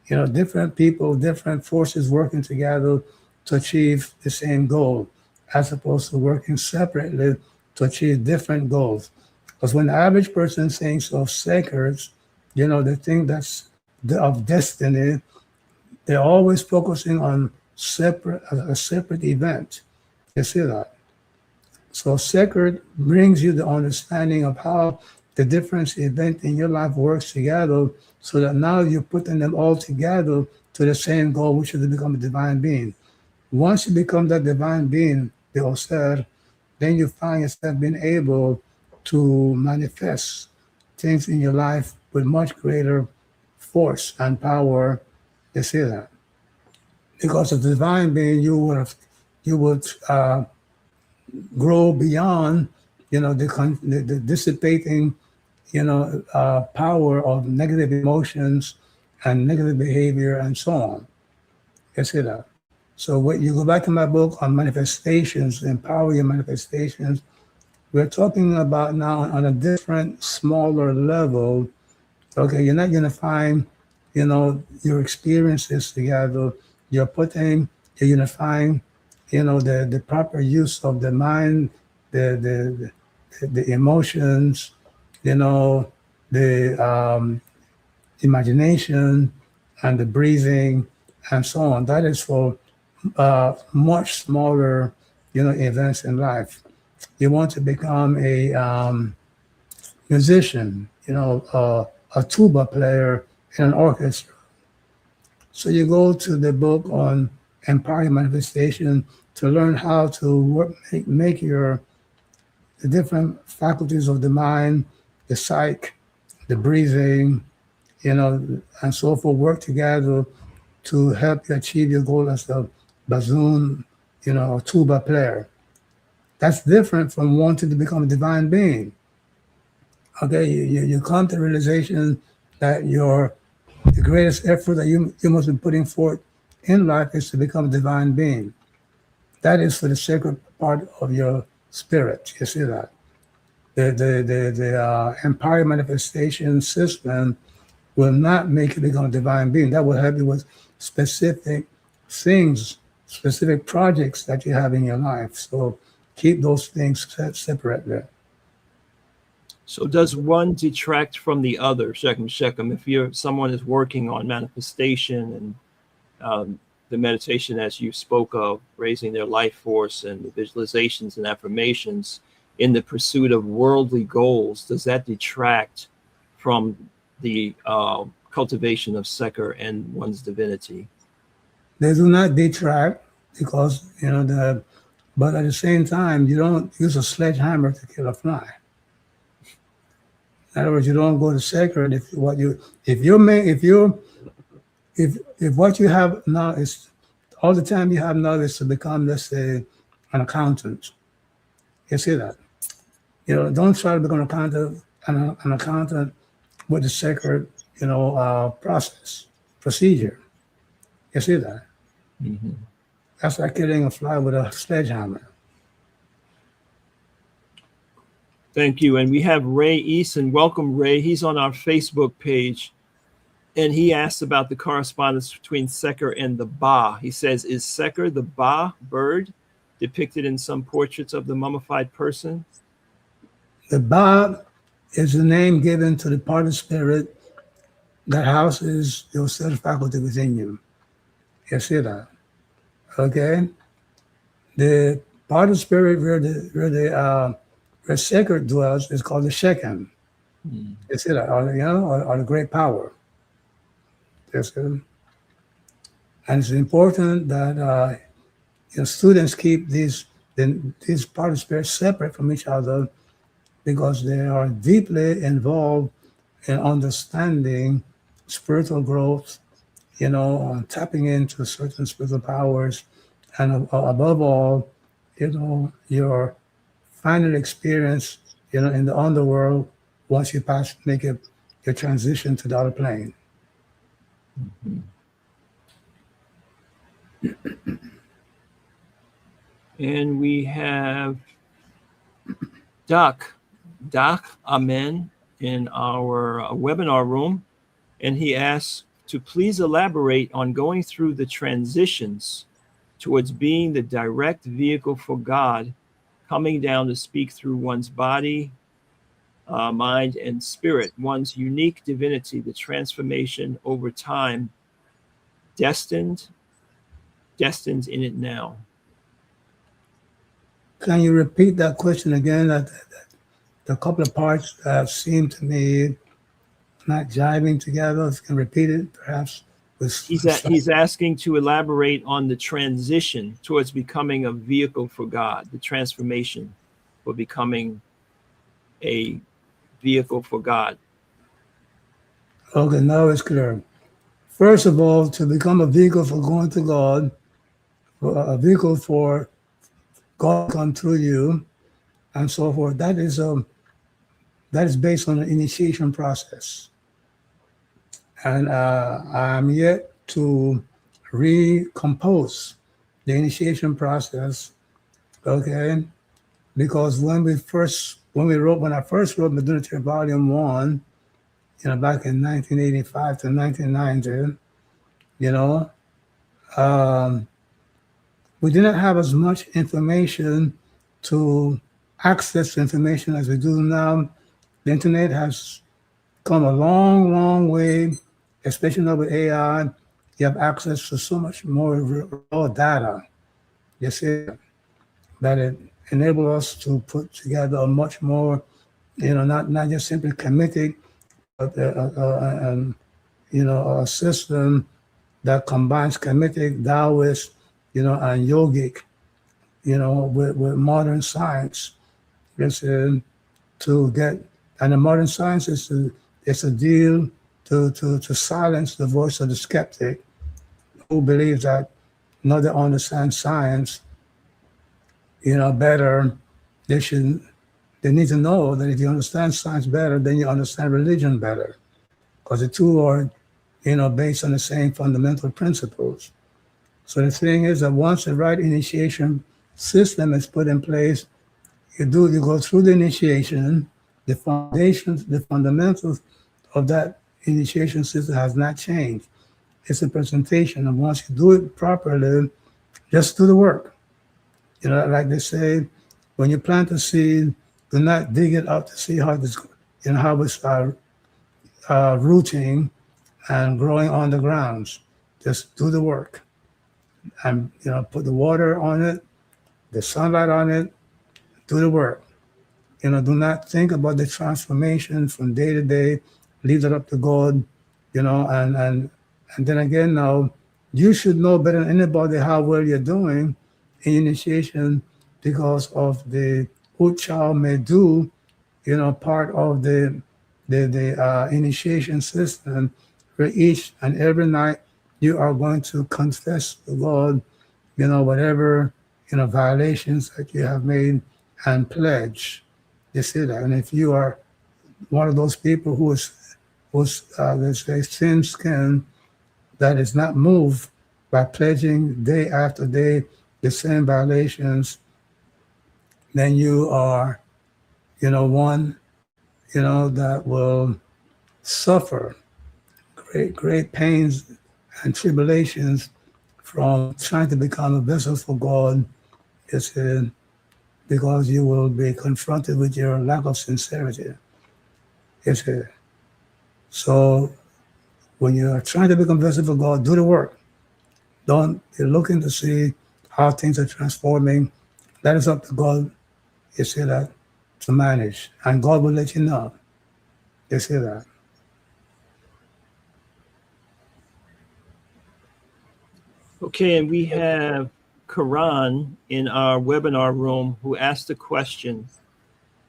Different people, different forces working together to achieve the same goal, as opposed to working separately to achieve different goals. Because when the average person thinks of sacreds, they think that's of destiny. They're always focusing on a separate event. You see that? So sacred brings you the understanding of how the different event in your life works together, so that now you're putting them all together to the same goal, which is to become a divine being. Once you become that divine being, the Oser, then you find yourself being able to manifest things in your life with much greater force and power. You see that? Because of the divine being, you would grow beyond, the dissipating, power of negative emotions and negative behavior and so on. You see that? So when you go back to my book on manifestations, empower your manifestations, we're talking about now on a different, smaller level. Okay, you're not going to find, your experiences together. You're unifying, the proper use of the mind, the emotions, the imagination, and the breathing, and so on. That is for much smaller, events in life. You want to become a musician, a tuba player in an orchestra. So you go to the book on empowering manifestation to learn how to make your the different faculties of the mind, the psyche, the breathing, and so forth work together to help you achieve your goal as a bassoon, or tuba player. That's different from wanting to become a divine being. Okay, you come to the realization that the greatest effort that you must be putting forth in life is to become a divine being. That is for the sacred part of your spirit. You see that? The empire manifestation system will not make you become a divine being. That will help you with specific things, specific projects that you have in your life. So keep those things separate there. So does one detract from the other? Shechem, if someone is working on manifestation and the meditation as you spoke of, raising their life force and the visualizations and affirmations in the pursuit of worldly goals, does that detract from the cultivation of Sekher and one's divinity? They do not detract because, but at the same time, you don't use a sledgehammer to kill a fly. In other words, you don't go to Sekher. If what you have now is all the time you have now is to become, let's say, an accountant. You see that? Don't try to become an accountant with the Sekher, procedure. You see that? Mm-hmm. That's like killing a fly with a sledgehammer. Thank you. And we have Ray Eason. Welcome, Ray. He's on our Facebook page. And he asked about the correspondence between Sekher and the Ba. He says, is Sekher the Ba bird depicted in some portraits of the mummified person? The Ba is the name given to the part of spirit that houses your self faculty within you. You see that? Okay? The part of spirit where Sekher dwells is called the Shechem. You see that? Or the great power. Yes, and it's important that students keep these part of spirit separate from each other because they are deeply involved in understanding spiritual growth, tapping into certain spiritual powers, and above all, your final experience, in the underworld once you make your transition to the other plane. Mm-hmm. And we have Doc Amen in our webinar room, and he asks to please elaborate on going through the transitions towards being the direct vehicle for God, coming down to speak through one's body, mind, and spirit, one's unique divinity, the transformation over time, destined in it now. Can you repeat that question again? The couple of parts seem to me not jiving together. If you can repeat it, perhaps. He's asking to elaborate on the transition towards becoming a vehicle for God, the transformation for becoming a vehicle for God. Okay, now it's clear. First of all, to become a vehicle for going to God, a vehicle for God to come through you, and so forth, that is based on an initiation process. And I'm yet to recompose the initiation process, okay? Because when I first wrote Metu Neter Volume 1, back in 1985 to 1990, we didn't have as much information to access information as we do now. The internet has come a long, long way, especially now with AI. You have access to so much more raw data. You see that it enables us to put together a much more, not just simply Kamitic, but a system that combines Kamitic, Taoist, and yogic, with modern science. To get, and the modern science is a deal to silence the voice of the skeptic who believes that now they understand science, better. They need to know that if you understand science better, then you understand religion better, because the two are, based on the same fundamental principles. So the thing is that once the right initiation system is put in place, You go through the initiation, the foundations, the fundamentals of that initiation system has not changed. It's a presentation, and once you do it properly, just do the work. You know, like they say, when you plant a seed, do not dig it up to see how this, how it's rooting and growing on the grounds. Just do the work, and put the water on it, the sunlight on it, do the work. Do not think about the transformation from day to day. Leave it up to God. And then again, now you should know better than anybody how well you're doing in initiation because of the Uchao Medu, part of the initiation system, where each and every night you are going to confess to God, whatever violations that you have made and pledge. You see that, and if you are one of those people who's let's say thin skin that is not moved by pledging day after day the same violations, then you are, one, that will suffer great pains and tribulations from trying to become a vessel for God. It's because you will be confronted with your lack of sincerity. It's so when you are trying to become vessel for God, do the work. Don't be looking to see how things are transforming. That is up to God. You see that, to manage, and God will let you know. You see that. Okay, and we have Karan in our webinar room who asked the question,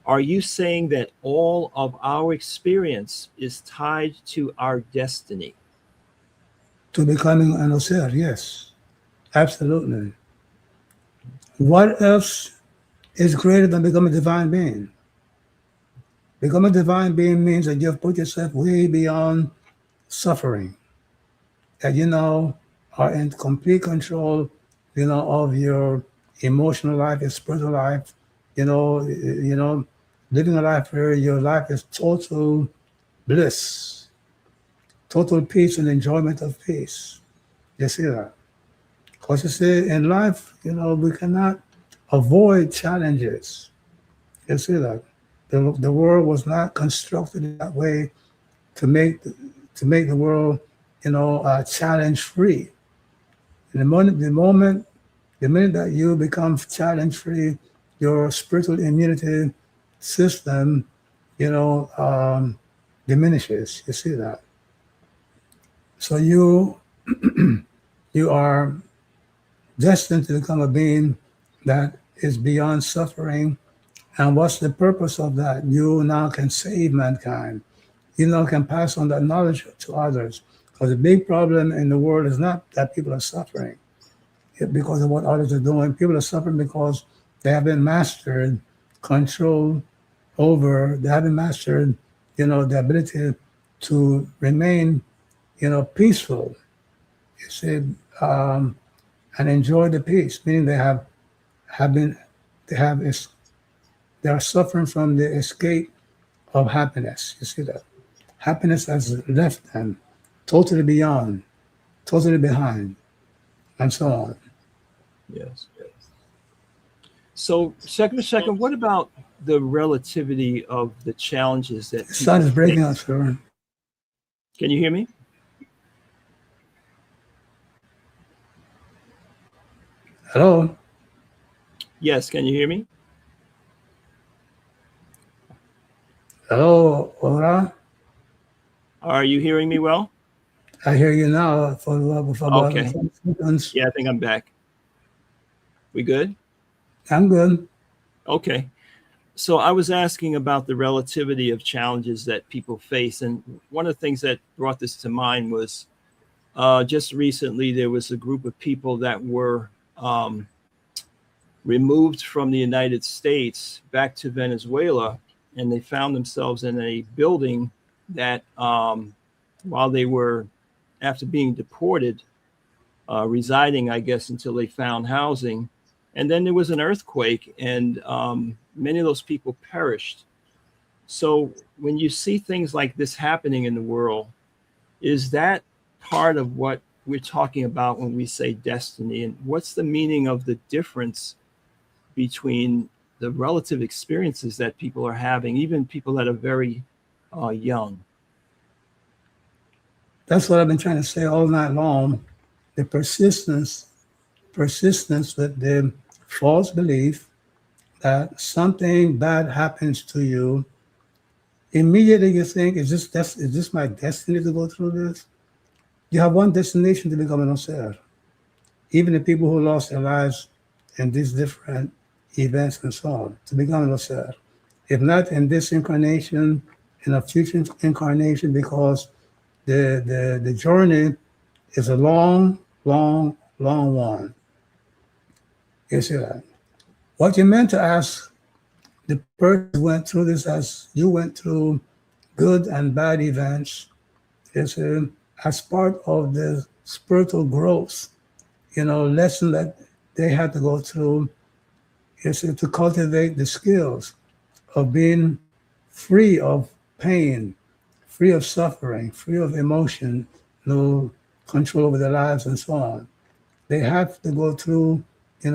are you saying that all of our experience is tied to our destiny? To becoming an Osir, yes, absolutely. What else is greater than becoming a divine being? Becoming a divine being means that you've put yourself way beyond suffering, that are in complete control, of your emotional life, your spiritual life, living a life where your life is total bliss, total peace and enjoyment of peace. You see that? Because you see, in life, we cannot avoid challenges. You see that? The world was not constructed in that way to make the world, challenge free. The minute that you become challenge free, your spiritual immunity system, diminishes. You see that. So you are destined to become a being that is beyond suffering. And what's the purpose of that? You now can save mankind. You now can pass on that knowledge to others. Because the big problem in the world is not that people are suffering because of what others are doing. People are suffering because they haven't mastered control over, they haven't mastered, the ability to remain, peaceful. You see, and enjoy the peace, meaning have been, they have, they are suffering from the escape of happiness. You see that? Happiness has left them totally beyond, totally behind, and so on. Yes. So, second, what about the relativity of the challenges that The sun people is breaking face? up, sir. Can you hear me? Hello? Yes, can you hear me? Hello, Ora? Are you hearing me well? I hear you now for about Okay. 20 seconds. Yeah, I think I'm back. We good? I'm good. Okay. So I was asking about the relativity of challenges that people face. And one of the things that brought this to mind was just recently there was a group of people that were removed from the United States back to Venezuela, and they found themselves in a building that, while they were, after being deported, residing, I guess, until they found housing. And then there was an earthquake, and many of those people perished. So when you see things like this happening in the world, is that part of what we're talking about when we say destiny? And what's the meaning of the difference between the relative experiences that people are having, even people that are very young? That's what I've been trying to say all night long. The persistence with the false belief that something bad happens to you. Immediately you think, is this my destiny to go through this? You have one destination to become an Osir. Even the people who lost their lives in these different events and so on, to become an Osir. If not in this incarnation, in a future incarnation, because the journey is a long, long, long one. You see that? What you meant to ask the person who went through this as you went through good and bad events is as part of the spiritual growth, lesson that they had to go through is to cultivate the skills of being free of pain, free of suffering, free of emotion, no control over their lives and so on. They have to go through,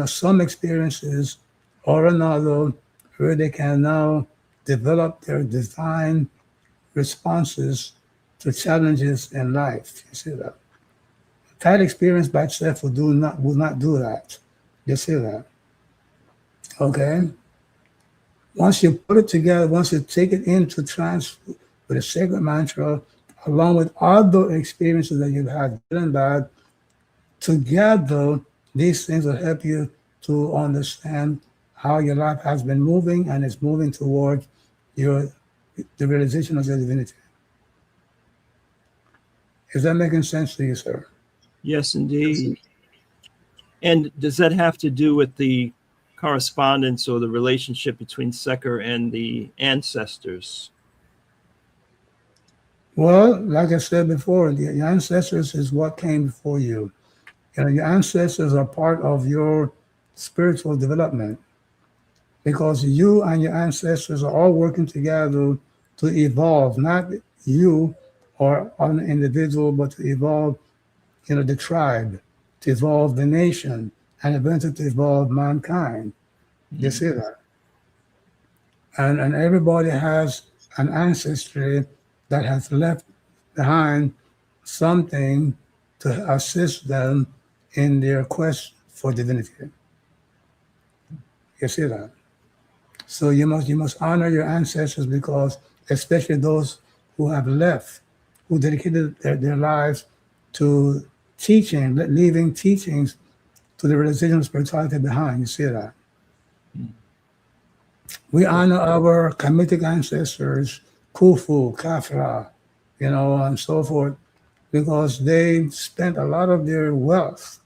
some experiences or another where they can now develop their divine responses to challenges in life. You see that? That experience by itself will not do that. You see that? Okay? Once you put it together, once you take it into trance with a sacred mantra, along with other experiences that you've had, good and bad, together, these things will help you to understand how your life has been moving and is moving toward the realization of your divinity. Is that making sense to you, sir? Yes, indeed. And does that have to do with the correspondence or the relationship between Sekher and the ancestors? Well, like I said before, your ancestors is what came before you. Your ancestors are part of your spiritual development because you and your ancestors are all working together to evolve, not you or an individual, but to evolve, the tribe, to evolve the nation, and eventually to evolve mankind. You see that? And everybody has an ancestry that has left behind something to assist them in their quest for divinity. You see that? So you must honor your ancestors because especially those who have left, who dedicated their lives to teaching, leaving teachings to the realization of spirituality behind. You see that? We honor our Kamitic ancestors, Khufu, Khafra, and so forth, because they spent a lot of their wealth,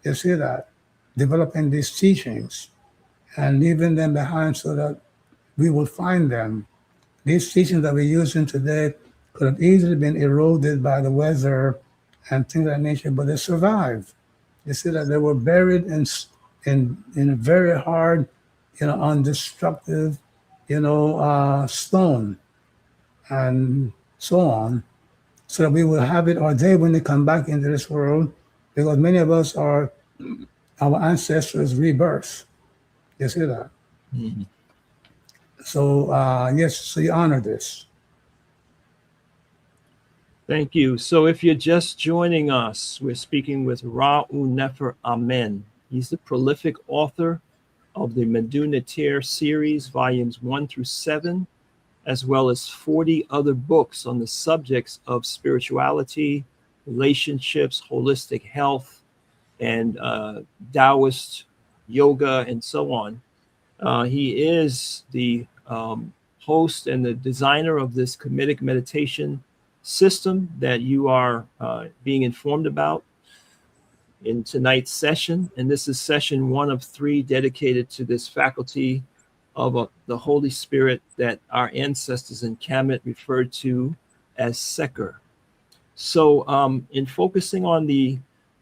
you see that, developing these teachings and leaving them behind so that we will find them. These teachings that we're using today could have easily been eroded by the weather and things of that nature, but they survived. You see that they were buried in a very hard, undestructive, stone and so on, so that we will have it or they when they come back into this world, because many of us are our ancestors' rebirth. You see that? Mm-hmm. So yes, so you honor this. Thank you. So if you're just joining us, we're speaking with Ra Un Nefer Amen. He's the prolific author of the Metu Neter series, volumes 1 through 7, as well as 40 other books on the subjects of spirituality, relationships, holistic health, and Taoist yoga, and so on. He is the host and the designer of this Kamitic meditation system that you are being informed about in tonight's session. And this is session 1 of 3 dedicated to this faculty of the Holy Spirit that our ancestors in Kemet referred to as Sekher. So in focusing on the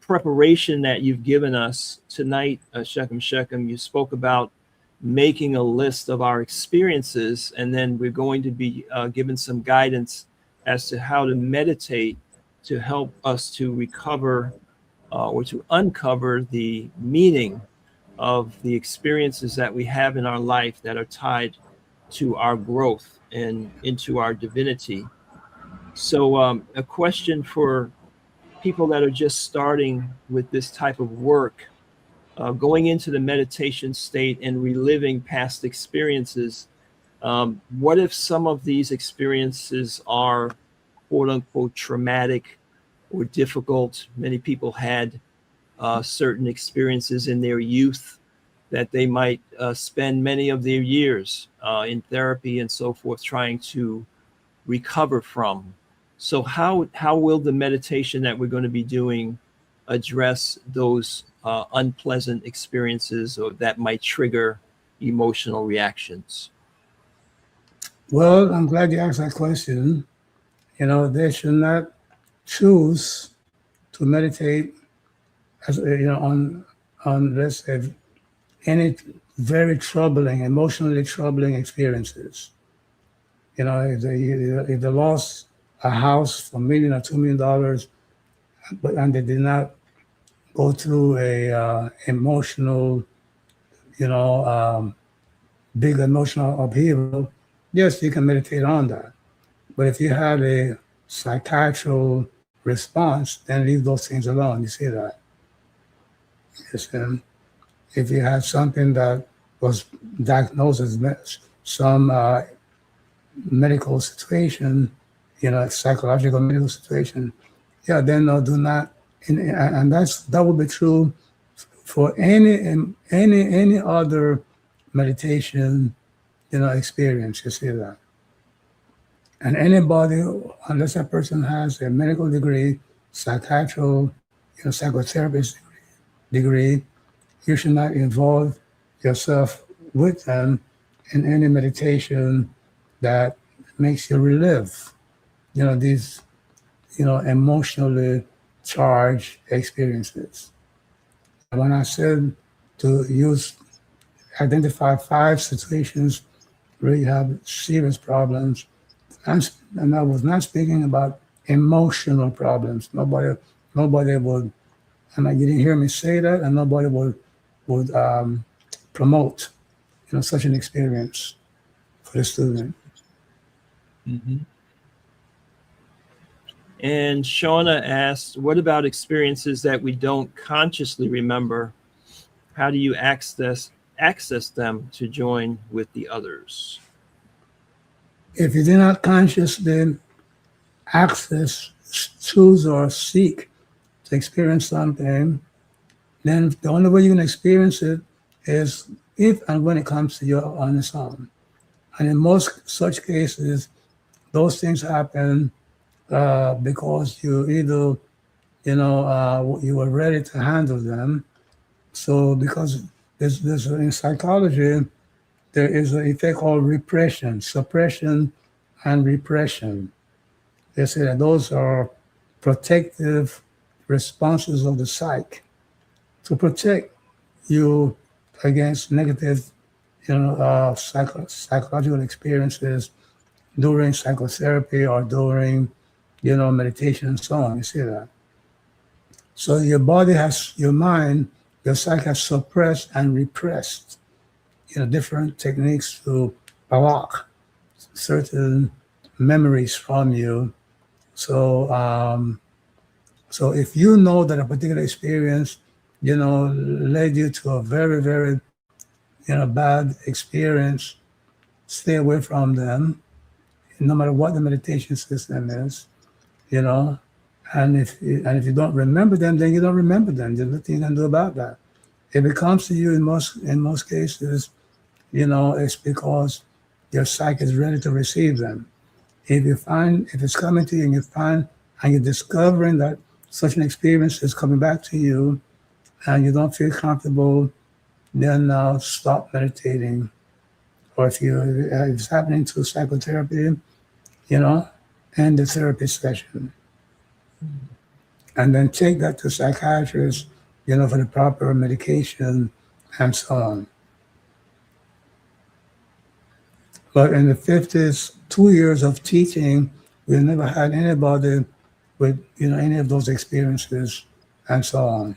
preparation that you've given us tonight, Shechem, you spoke about making a list of our experiences, and then we're going to be given some guidance as to how to meditate to help us to recover or to uncover the meaning of the experiences that we have in our life that are tied to our growth and into our divinity. So, a question for people that are just starting with this type of work, going into the meditation state and reliving past experiences. What if some of these experiences are quote unquote traumatic or difficult? Many people had certain experiences in their youth that they might spend many of their years in therapy and so forth trying to recover from. So how will the meditation that we're going to be doing address those unpleasant experiences or that might trigger emotional reactions? Well, I'm glad you asked that question. They should not choose to meditate as on let's say any very troubling, emotionally troubling experiences. If they lost a house for $1 million or $2 million, and they did not go through a emotional, you know, um, big emotional upheaval, yes, you can meditate on that. But if you have a psychiatric response, then leave those things alone. You see that? Yes, and if you have something that was diagnosed as some medical situation, psychological medical situation, yeah, then no, do not, and that would be true for any other meditation, experience. You see that, and anybody, unless a person has a medical degree, psychiatric, psychotherapist degree, you should not involve yourself with them in any meditation that makes you relive, these, emotionally charged experiences. When I said to identify 5 situations where you have serious problems, and I was not speaking about emotional problems. Nobody would, and you didn't hear me say that, and nobody would promote, such an experience for the student. Mm-hmm. And Shauna asked, what about experiences that we don't consciously remember? How do you access them to join with the others? If you do not consciously access, choose, or seek to experience something, then the only way you can experience it is if and when it comes to you on its own. And in most such cases, those things happen because you either, you were ready to handle them. So because there's in psychology, there is an effect called repression, suppression, and repression. They say that those are protective responses of the psyche to protect you against negative, psychological experiences during psychotherapy or during, meditation and so on. You see that? So your body your mind, your psyche has suppressed and repressed, different techniques to block certain memories from you. So if you know that a particular experience, led you to a very, very, bad experience, stay away from them, no matter what the meditation system is, you know. And if you don't remember them, then you don't remember them. There's nothing you can do about that. If it comes to you in most cases, it's because your psyche is ready to receive them. If it's coming to you and you're discovering that such an experience is coming back to you and you don't feel comfortable, then stop meditating. Or if it's happening through psychotherapy, end the therapy session. and then take that to psychiatrists, for the proper medication and so on. But in the 50s, 2 years of teaching, we never had anybody with, any of those experiences and so on.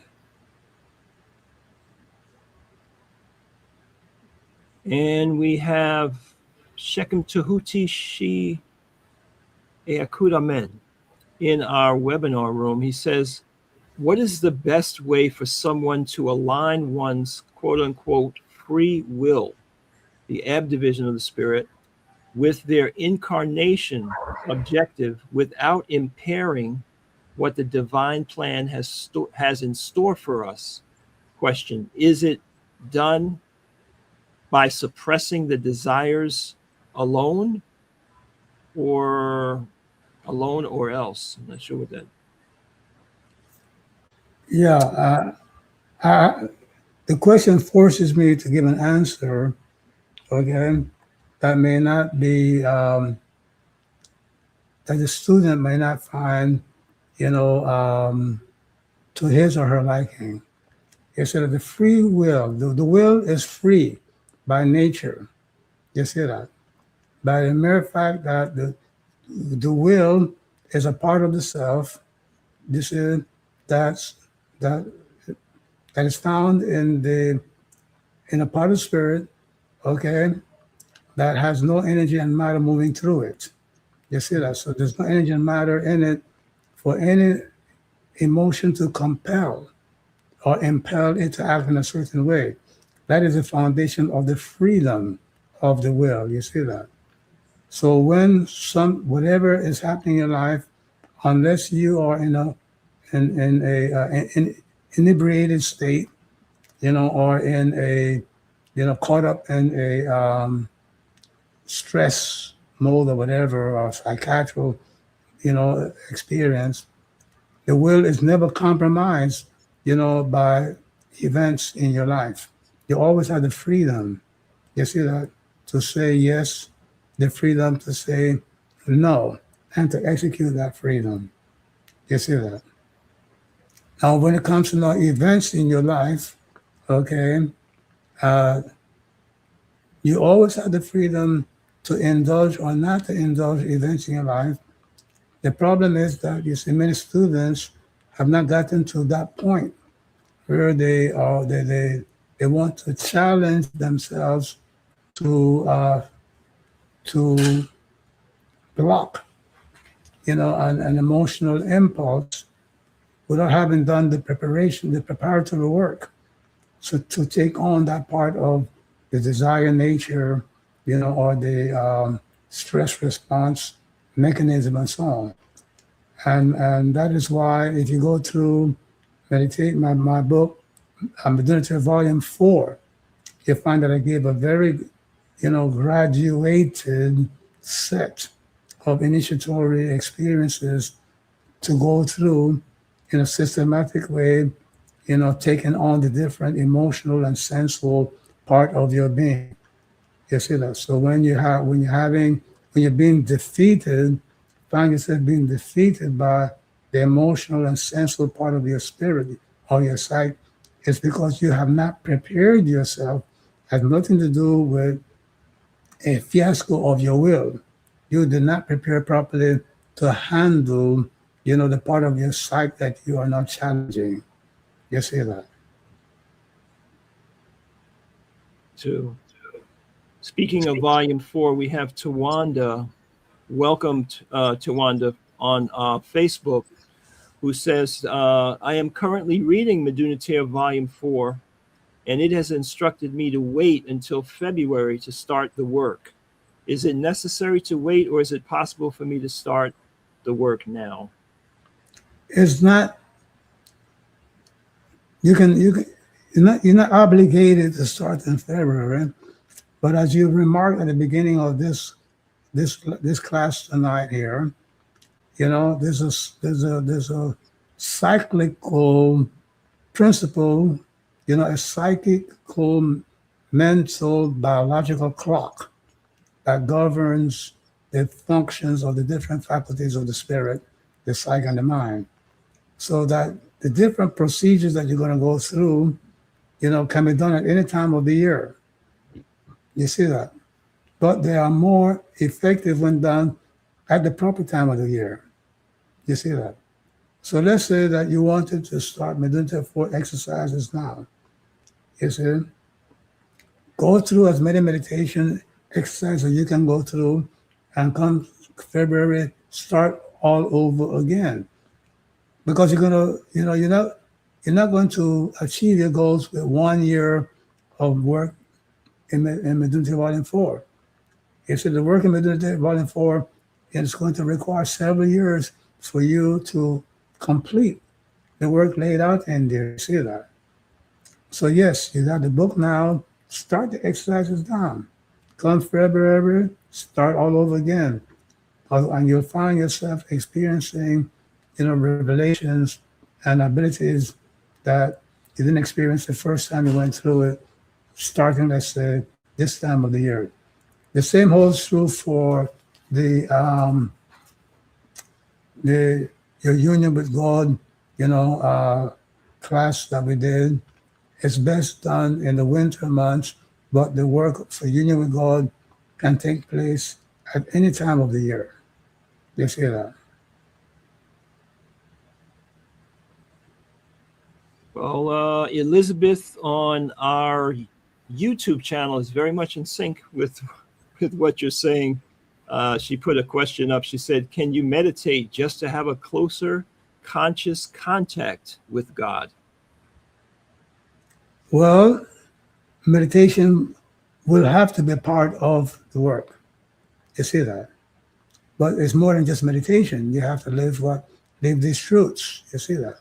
And we have Shekem Tahuti Shi Amen in our webinar room. He says, what is the best way for someone to align one's quote unquote free will, the ab division of the spirit, with their incarnation objective without impairing what the divine plan has in store for us? Question: is it done by suppressing the desires alone, or else? I'm not sure what that. Yeah, the question forces me to give an answer, okay, that may not be, that the student may not find, to his or her liking. He said that the free will, the will is free by nature. You see that? By the mere fact that the will is a part of the self. This is that's that that is found in a part of spirit, okay, that has no energy and matter moving through it. You see that? So there's no energy and matter in it for any emotion to compel or impel it to act in a certain way. That is the foundation of the freedom of the will. You see that? So when whatever is happening in life, unless you are in inebriated state, or in a, caught up in a stress mode or whatever, or psychiatric, experience, the will is never compromised, by events in your life. You always have the freedom, you see that, to say yes, the freedom to say no, and to execute that freedom. You see that. Now, when it comes to now events in your life, okay, uh, you always have the freedom to indulge or not to indulge events in your life. The problem is that you see many students have not gotten to that point where they want to challenge themselves to block, an emotional impulse without having done the preparation, the preparatory work. So to take on that part of the desire nature, or the stress response mechanism and so on. And that is why if you go through meditate my book, Metu Neter Volume 4, you find that I gave a very, graduated set of initiatory experiences to go through in a systematic way, taking on the different emotional and sensual part of your being. You see that? So when you're being defeated, find yourself being defeated by the emotional and sensual part of your spirit or your psyche, it's because you have not prepared yourself. It has nothing to do with a fiasco of your will. You did not prepare properly to handle, the part of your psyche that you are not challenging. You see that? To speaking of Volume 4, we have Tawanda. Welcome, Tawanda, on Facebook, who says, I am currently reading Metu Neter Volume 4, and it has instructed me to wait until February to start the work. Is it necessary to wait, or is it possible for me to start the work now? It's not. You can. You're not obligated to start in February, but as you remarked at the beginning of this class tonight here, there's a cyclical principle, a psychical, mental, biological clock that governs the functions of the different faculties of the spirit, the psyche, and the mind. so that the different procedures that you're going to go through, can be done at any time of the year. You see that? But they are more effective when done at the proper time of the year. You see that? So let's say that you wanted to start Metu Neter 4 exercises now. You see, go through as many meditation exercises as you can go through, and come February, start all over again. Because you're gonna, you're not going to achieve your goals with 1 year of work in Metu Neter Volume 4. You see, the work in Metu Neter Volume 4 is going to require several years for you to complete the work laid out in there. You see that? So yes, you got the book now. Start the exercises down. Come February, start all over again, and you'll find yourself experiencing, revelations and abilities that you didn't experience the first time you went through it. Starting, let's say, this time of the year. The same holds true for the the your union with God, class that we did. It's best done in the winter months, but the work for union with God can take place at any time of the year. You see that? Well, Elizabeth on our YouTube channel is very much in sync with what you're saying. She put a question up. She said, "Can you meditate just to have a closer conscious contact with God?" Well, meditation will have to be a part of the work. You see that? But it's more than just meditation. You have to live these truths. You see that?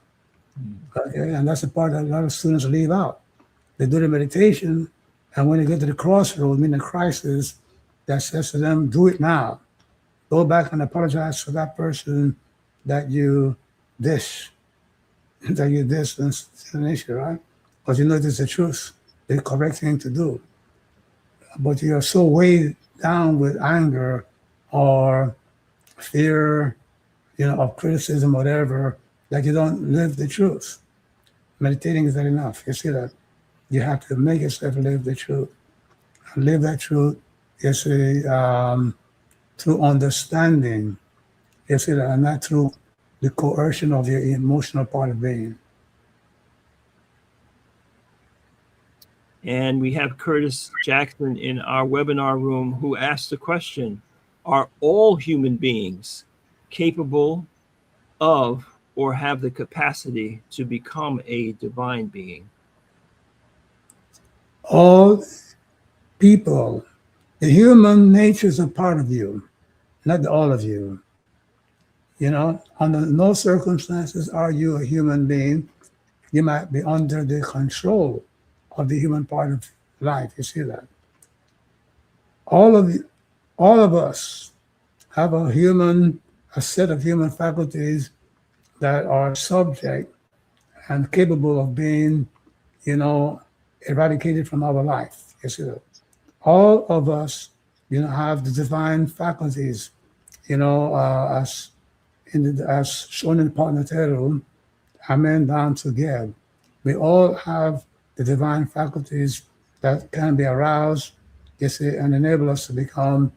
Okay, and that's the part that a lot of students leave out. They do the meditation, and when they get to the crossroads, meaning crisis, that says to them, "Do it now. Go back and apologize to that person that you dish, that you dish an issue, right? Because you know this is the truth, the correct thing to do. But you are so weighed down with anger or fear, of criticism, whatever, that you don't live the truth. Meditating is not enough. You see that? You have to make yourself live the truth. And live that truth, you see, through understanding, you see that, and not through the coercion of your emotional part of being. And we have Curtis Jackson in our webinar room who asked the question, are all human beings capable of or have the capacity to become a divine being? All people, the human nature is a part of you, not all of you. Under no circumstances are you a human being. You might be under the control of the human part of life. You see that? All of you, all of us have a set of human faculties that are subject and capable of being, you know, eradicated from our life. You see that? All of us, have the divine faculties, as shown in part Neteru, Amen down to Geb. We all have the divine faculties that can be aroused, you see, and enable us to become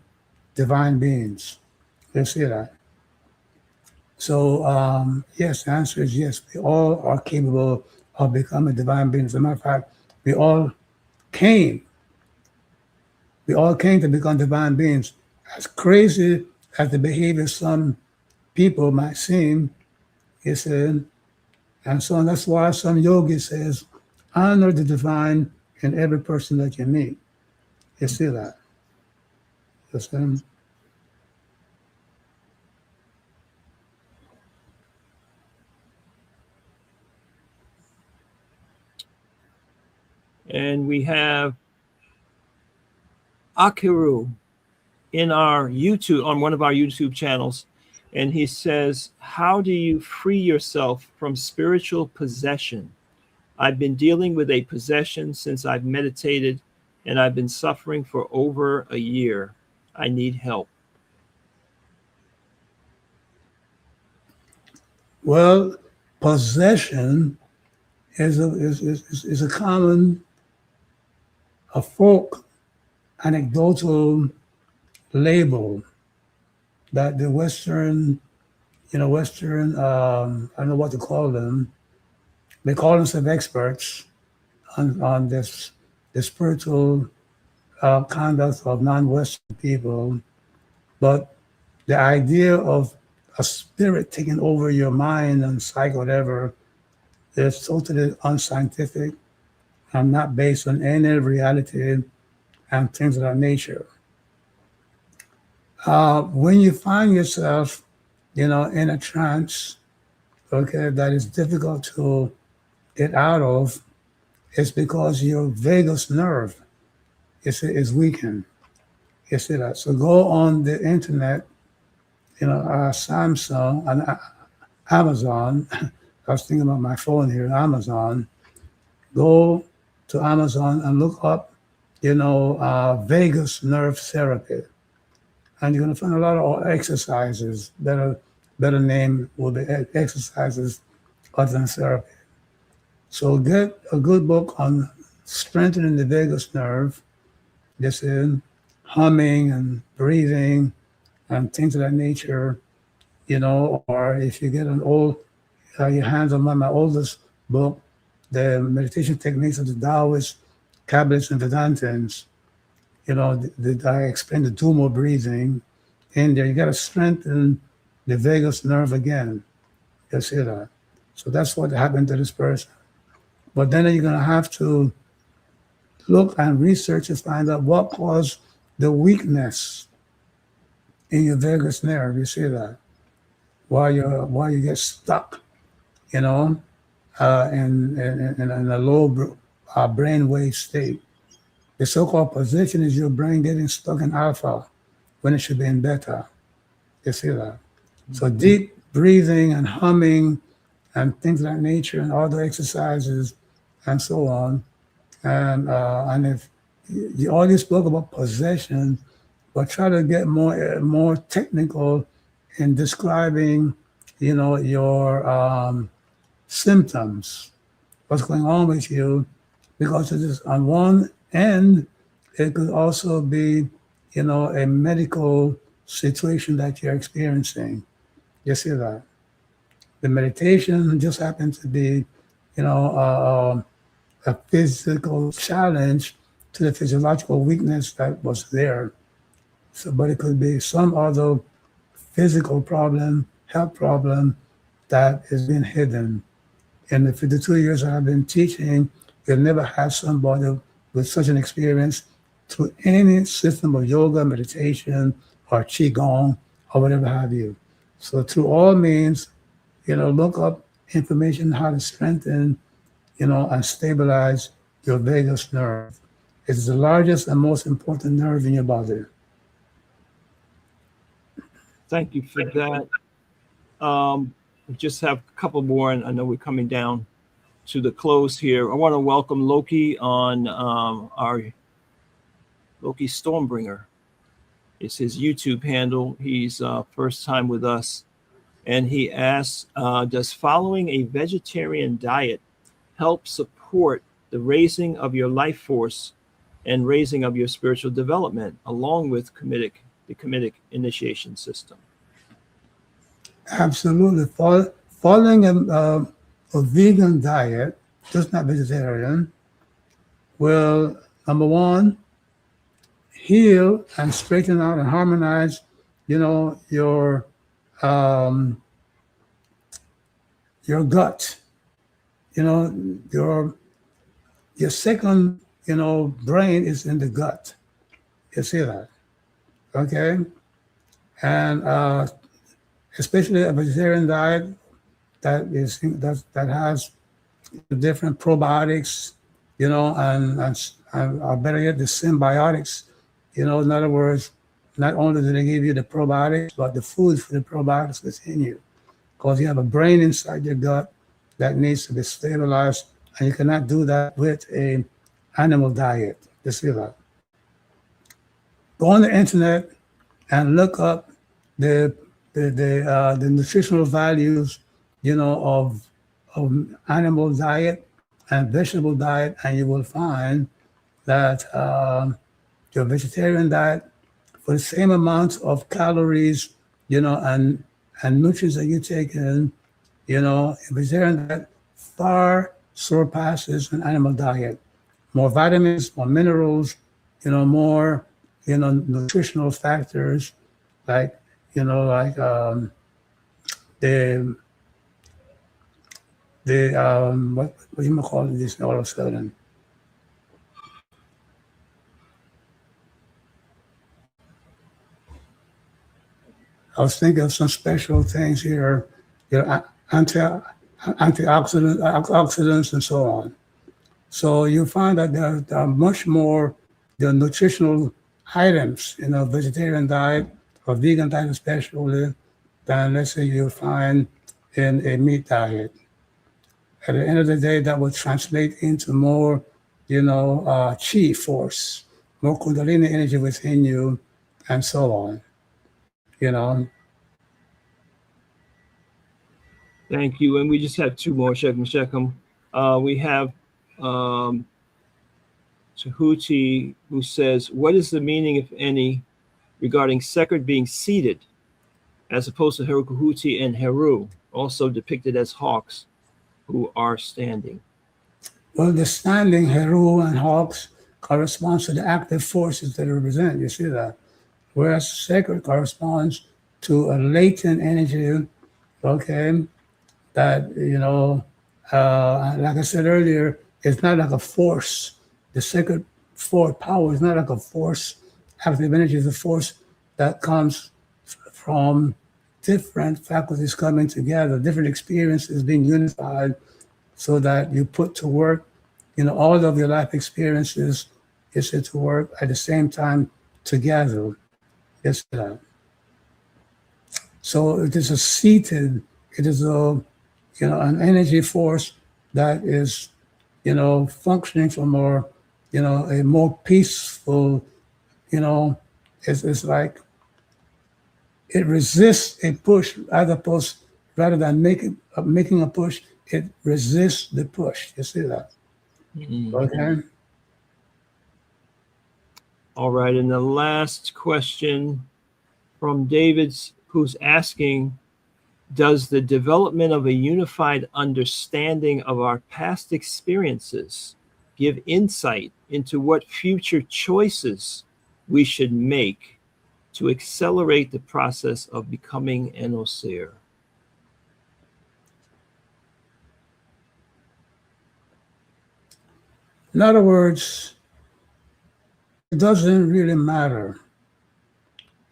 divine beings. You see that? So, yes, the answer is yes. We all are capable of becoming divine beings. As a matter of fact, we all came. We all came to become divine beings. As crazy as the behavior of some people might seem, you see, and so that's why some yogi says, honor the divine in every person that you meet. You see that? You see? And we have Akiru in our YouTube, on one of our YouTube channels. And he says, how do you free yourself from spiritual possession? I've been dealing with a possession since I've meditated, and I've been suffering for over a year. I need help. Well, possession is a common, a folk anecdotal label that the Western, I don't know what to call them. They call themselves experts on this, the spiritual conduct of non-Western people. But the idea of a spirit taking over your mind and psyche, whatever, is totally unscientific and not based on any reality and things of that nature. When you find yourself, in a trance, okay, that is difficult to get out of, it's because your vagus nerve is weakened. You see that? So go on the internet, Samsung and Amazon. I was thinking about my phone here, Amazon. Go to Amazon and look up, vagus nerve therapy. And you're going to find a lot of exercises. Better name will be exercises other than therapy. So get a good book on strengthening the vagus nerve. This is humming and breathing and things of that nature, or if you get your hands on one of my oldest book, the meditation techniques of the Taoists, Kabbalists, and Vedantins, I explain the Tumo breathing in there. You got to strengthen the vagus nerve again. You see that? So that's what happened to this person. But then you're going to have to look and research to find out what caused the weakness in your vagus nerve. You see that? Why you get stuck, in a low brainwave state. The so-called position is your brain getting stuck in alpha when it should be in beta. You see that? So deep breathing and humming and things of that nature and other exercises and so on. And if you always spoke about possession, but try to get more technical in describing, your symptoms, what's going on with you, because it is on one end, it could also be, a medical situation that you're experiencing. You see that? The meditation just happens to be, a physical challenge to the physiological weakness that was there. So, but it could be some other physical problem, health problem that is being hidden. In the 52 years I've been teaching, you'll never have somebody with such an experience through any system of yoga, meditation, or qigong, or whatever have you. So through all means, look up information how to strengthen, and stabilize your vagus nerve. It's the largest and most important nerve in your body. Thank you for that. We just have a couple more, and I know we're coming down to the close here. I want to welcome Loki on our Loki Stormbringer. It's his YouTube handle. He's first time with us, and he asks, does following a vegetarian diet help support the raising of your life force and raising of your spiritual development, along with the Kamitic initiation system? Absolutely. Following a vegan diet, just not vegetarian, will, number one, heal and straighten out and harmonize, um, your gut, your second, brain is in the gut. You see that, okay? And especially a vegetarian diet that has different probiotics, and or better yet, the symbiotics. In other words, not only do they give you the probiotics, but the food for the probiotics within you, because you have a brain inside your gut that needs to be stabilized, and you cannot do that with a animal diet. You see that? Go on the internet and look up the nutritional values, of of animal diet and vegetable diet, and you will find that your vegetarian diet, for the same amount of calories, and nutrients that you take in, a vegetarian diet far surpasses an animal diet. More vitamins, more minerals, more, nutritional factors like, the what do you call this all of a sudden? I was thinking of some special things here, anti oxidants and so on. So you find that there are much more the nutritional items in a vegetarian diet or vegan diet especially than let's say you find in a meat diet. At the end of the day, that will translate into more, chi force, more kundalini energy within you, and so on. You know, Thank you. And we just have two more. Shechem. We have Tahuti, who says, what is the meaning, if any, regarding Sekher being seated, as opposed to Herukuhuti and Heru, also depicted as hawks who are standing? well, the standing Heru and hawks corresponds to the active forces that represent. You see that, whereas sacred corresponds to a latent energy. Okay, that like I said earlier, it's not like a force. The sacred force power is not like a force. Active energy is a force that comes from different faculties coming together, different experiences being unified, so that you put to work, all of your life experiences is to work at the same time together. Yes, so it is a seated, it is an energy force that is, functioning from a more peaceful, it's like it resists a push rather than making a push, it resists the push. You see that? Mm-hmm. Okay. All right. And the last question from David's, who's asking, does the development of a unified understanding of our past experiences give insight into what future choices we should make to accelerate the process of becoming an Osir? In other words, it doesn't really matter.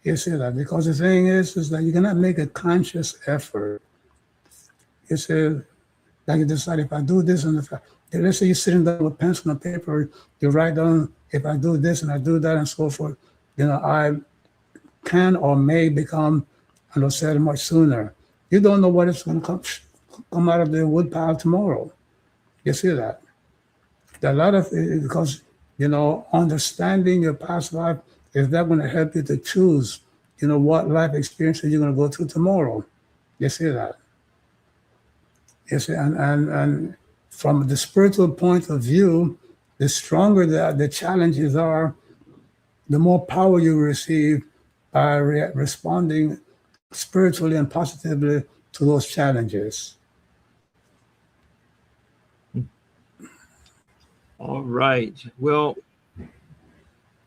You see that? Because the thing is that you cannot make a conscious effort. You say, like you decide, if I do this and let's say you're sitting down with pencil and paper, you write down, if I do this and I do that and so forth, I can or may become an Osir much sooner. You don't know what is going to come out of the woodpile tomorrow. You see that? There are a lot of, because, understanding your past life is not going to help you to choose, what life experiences you're going to go through tomorrow. You see that? You see, and from the spiritual point of view, the stronger the challenges are, the more power you receive by responding spiritually and positively to those challenges. All right. Well,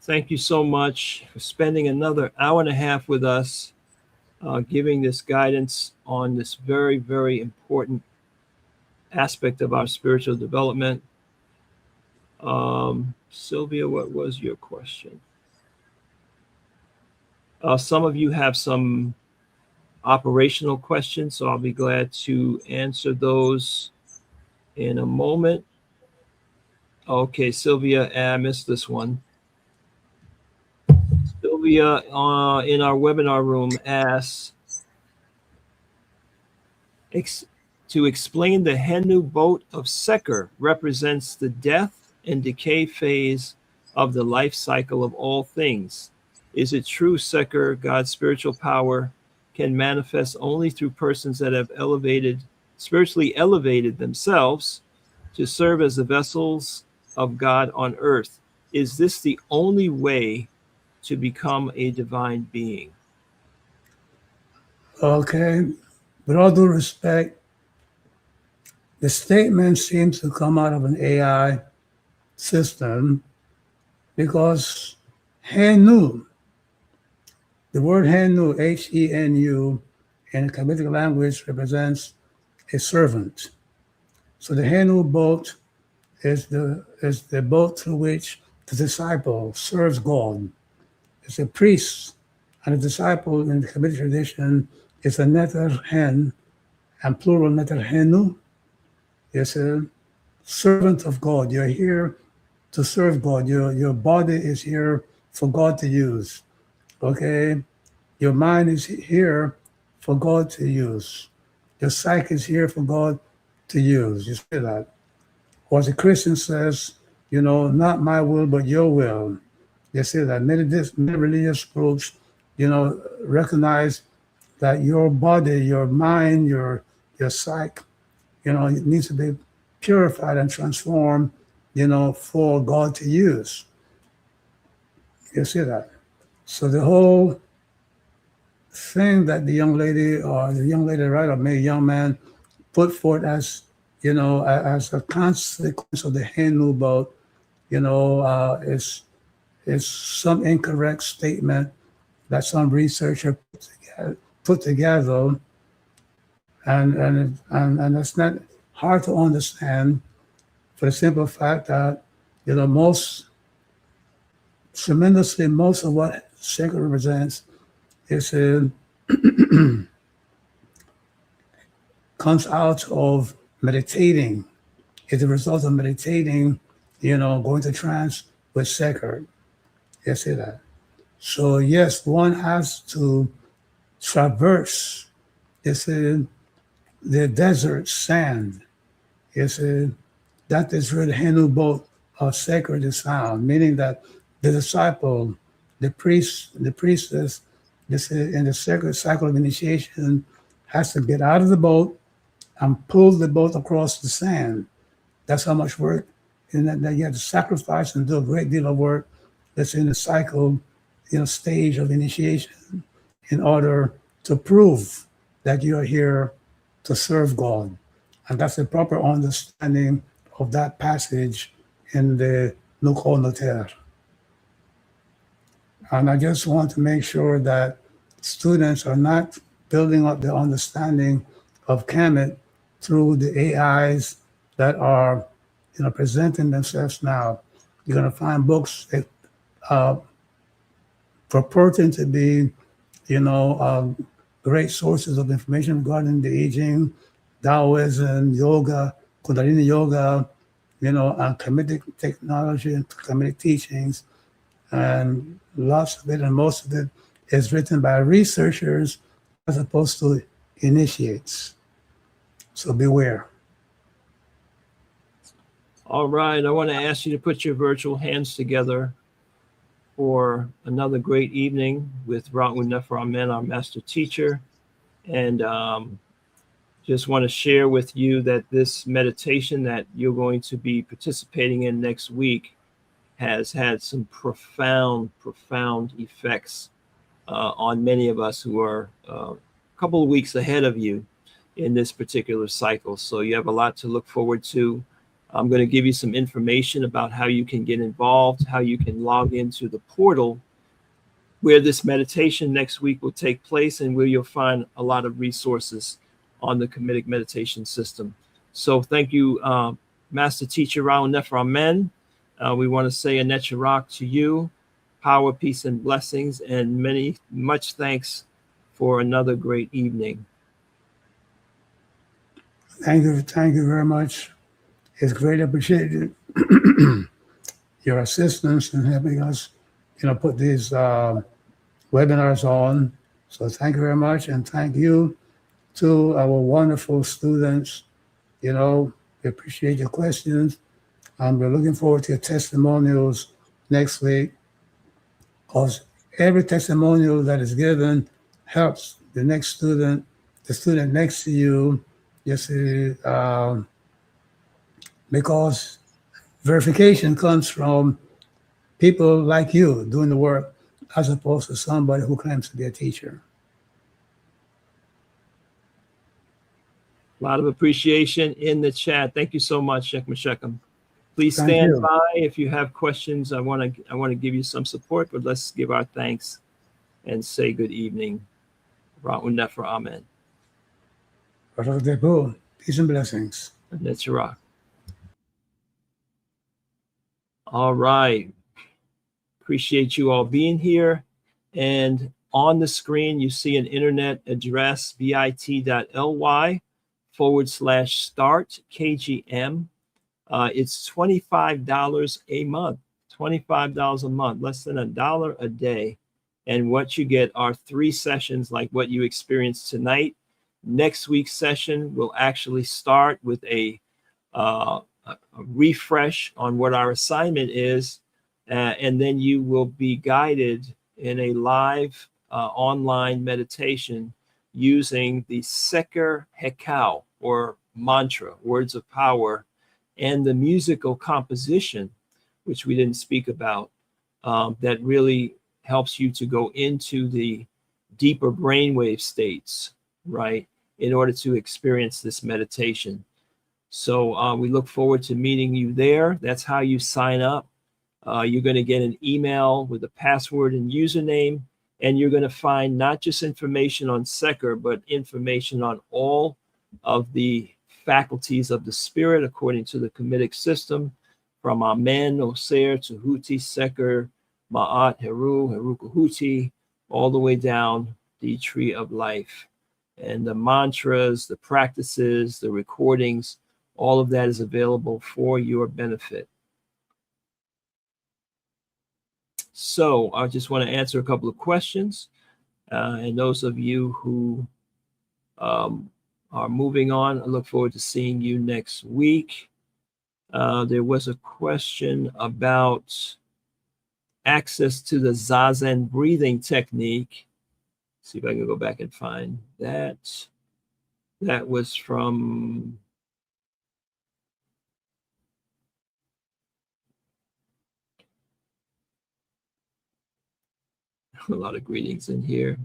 thank you so much for spending another hour and a half with us, giving this guidance on this very, very important aspect of our spiritual development. Sylvia, what was your question? Some of you have some operational questions, so I'll be glad to answer those in a moment. Okay, Sylvia, I missed this one. Sylvia in our webinar room asks, to explain the Hennu boat of Sekher represents the death and decay phase of the life cycle of all things. Is it true Sekher, God's spiritual power, can manifest only through persons that have elevated spiritually elevated themselves to serve as the vessels of God on earth. Is this the only way to become a divine being? Okay. With all due respect, the statement seems to come out of an AI system because Henu, the word Henu, Henu, in the Kamitic language represents a servant. So the Henu boat is the boat through which the disciple serves God. It's a priest, and a disciple in the Kamitic tradition is a neter hen, and plural neter henu. It's a servant of God. You're here to serve God. Your body is here for God to use. Okay? Your mind is here for God to use. Your psyche is here for God to use. You see that? Or as a Christian says, not my will, but your will. You see that? Many religious groups, recognize that your body, your mind, your psyche, it needs to be purified and transformed, for God to use. You see that? So the whole thing that the young lady, right, or maybe young man put forth as, as a consequence of the Hindu boat, is some incorrect statement that some researcher put together, and it's not hard to understand for the simple fact that most of what Sekher represents is comes out of meditating. It's a result of meditating, going to trance with Sekher. You see that? So yes, one has to traverse the desert sand. That is where the Hindu boat of sacred is found, meaning that the disciple, the priest, the priestess, in the Sekher cycle of initiation, has to get out of the boat and pull the boat across the sand. That's how much work, and that you have to sacrifice and do a great deal of work that's in the cycle, stage of initiation, in order to prove that you are here to serve God. And that's the proper understanding of that passage in the Metu Neter. And I just want to make sure that students are not building up their understanding of Kemet through the AIs that are, presenting themselves now. You're going to find books that purporting to be, great sources of information regarding the aging, Taoism, yoga, Kundalini yoga, and Kamitic technology and Kamitic teachings. And lots of it and most of it is written by researchers as opposed to initiates. So beware. All right, I want to ask you to put your virtual hands together for another great evening with Ra Un Nefer Amen, our master teacher. And just want to share with you that this meditation that you're going to be participating in next week has had some profound effects on many of us who are a couple of weeks ahead of you in this particular cycle. So you have a lot to look forward to. I'm going to give you some information about how you can get involved, how you can log into the portal where this meditation next week will take place, and where you'll find a lot of resources on the Kamitic meditation system. So thank you, Master Teacher Ra Un Nefer Amen. We want to say a Necharak to you, power, peace, and blessings, and much thanks for another great evening. Thank you very much. It's greatly appreciated your assistance in helping us, put these webinars on. So thank you very much, and thank you to our wonderful students. We appreciate your questions, and we're looking forward to your testimonials next week, because every testimonial that is given helps the student next to you, Yes, because verification comes from people like you doing the work as opposed to somebody who claims to be a teacher. A lot of appreciation in the chat. Thank you so much, Sheikh Meshechem. Please Thank stand you. by if you have questions. I want to give you some support, but let's give our thanks and say good evening. Ra Un Nefer Amen. Peace and blessings. That's Iraq. All right. Appreciate you all being here. And on the screen, you see an internet address, bit.ly/start KGM. It's $25 a month, $25 a month, less than $1 a day. And what you get are 3 sessions like what you experienced tonight. Next week's session will actually start with a refresh on what our assignment is. And then you will be guided in a live online meditation using the Sekher Cycle, or mantra, words of power, and the musical composition, which we didn't speak about, that really helps you to go into the deeper brainwave states, right, in order to experience this meditation. So we look forward to meeting you there. That's how you sign up. You're going to get an email with a password and username, and you're going to find not just information on Sekher, but information on all of the faculties of the spirit according to the Kamitic system, from Amen, Oser, to Huti, Sekher, Ma'at, Heru, Herukahuti, all the way down the tree of life. And the mantras, the practices, the recordings, all of that is available for your benefit. So I just want to answer a couple of questions. And those of you who are moving on, I look forward to seeing you next week. There was a question about access to the Zazen breathing technique. See if I can go back and find that. That was from a lot of greetings in here.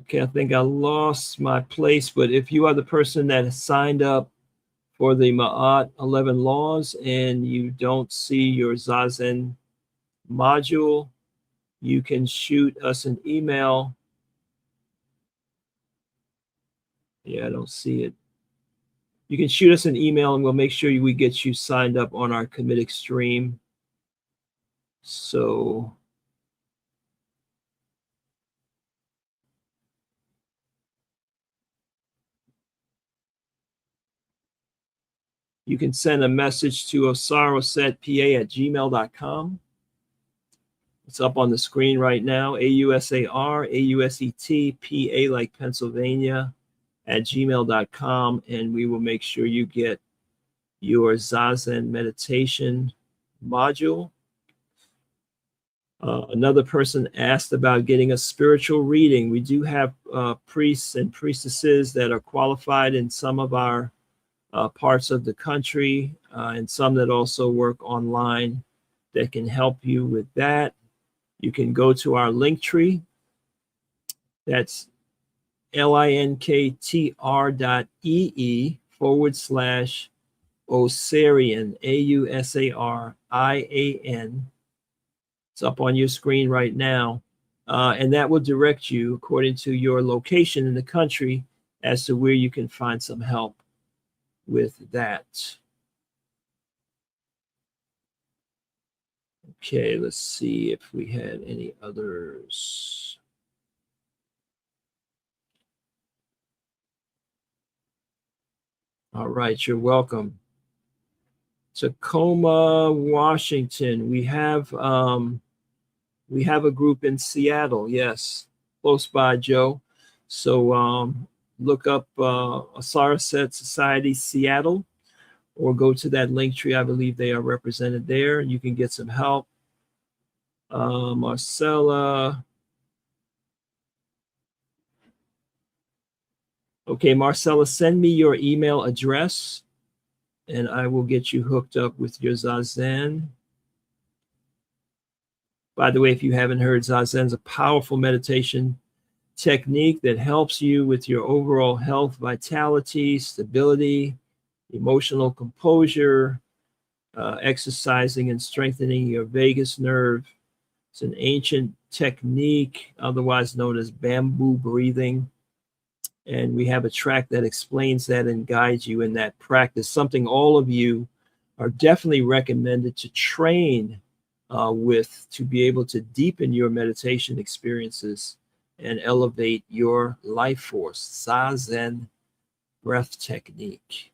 Okay, I think I lost my place, but if you are the person that has signed up for the Ma'at 11 laws and you don't see your Zazen module, you can shoot us an email. Yeah, I don't see it. You can shoot us an email and we'll make sure we get you signed up on our Kamitic stream. So you can send a message to osarosetpa@gmail.com. It's up on the screen right now. AUSAR, like Pennsylvania, @gmail.com. And we will make sure you get your Zazen meditation module. Another person asked about getting a spiritual reading. We do have priests and priestesses that are qualified in some of our parts of the country, and some that also work online that can help you with that. You can go to our link tree. That's linktr.ee/Osarian, AUSARIAN. It's up on your screen right now. And that will direct you according to your location in the country as to where you can find some help with that. Okay, let's see if we had any others. All right, you're welcome. Tacoma, Washington. We have a group in Seattle. Yes, close by, Joe. So look up Asaraset Society Seattle, or go to that link tree. I believe they are represented there. You can get some help. Marcella, Okay, Marcella, send me your email address and I will get you hooked up with your Zazen. By the way, if you haven't heard, Zazen is a powerful meditation technique that helps you with your overall health, vitality, stability, emotional composure, exercising and strengthening your vagus nerve. It's an ancient technique, otherwise known as bamboo breathing. And we have a track that explains that and guides you in that practice, something all of you are definitely recommended to train with to be able to deepen your meditation experiences and elevate your life force. Zazen breath technique.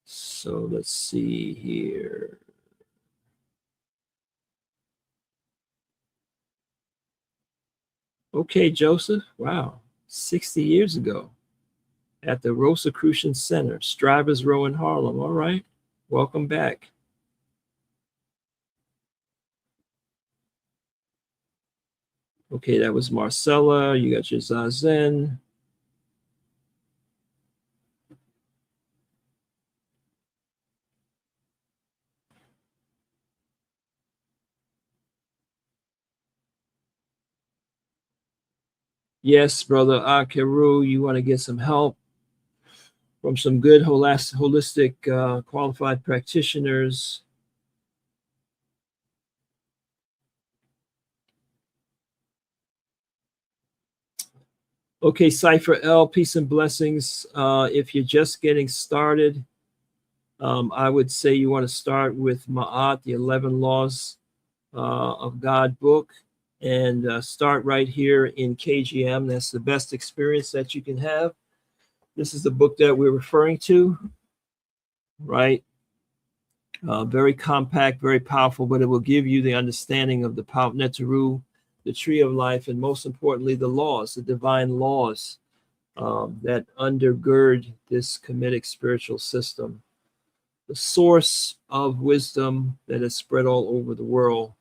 So let's see here. Okay, Joseph. Wow. 60 years ago at the Rosicrucian Center, Strivers Row in Harlem. All right. Welcome back. Okay, that was Marcella. You got your Zazen. Yes, brother Akeru, you want to get some help from some good holistic qualified practitioners. Okay, Cypher L, peace and blessings. If you're just getting started, I would say you want to start with Ma'at, the 11 Laws of God book, and start right here in KGM. That's the best experience that you can have. This is the book that we're referring to, right? Very compact, very powerful, but it will give you the understanding of the Metu Neter, the tree of life, and most importantly, the laws, the divine laws that undergird this Kamitic spiritual system, the source of wisdom that is spread all over the world.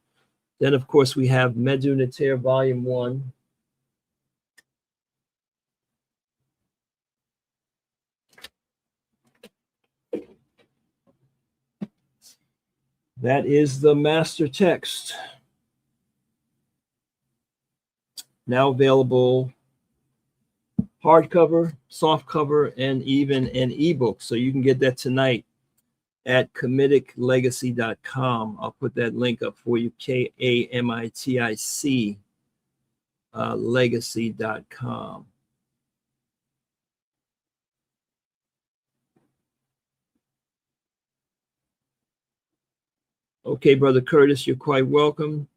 Then, of course, we have Metu Neter, Volume 1. That is the master text. Now available hardcover, softcover, and even an ebook. So you can get that tonight at kamiticlegacy.com. I'll put that link up for you, KAMITIC legacy.com. Okay, Brother Curtis, you're quite welcome.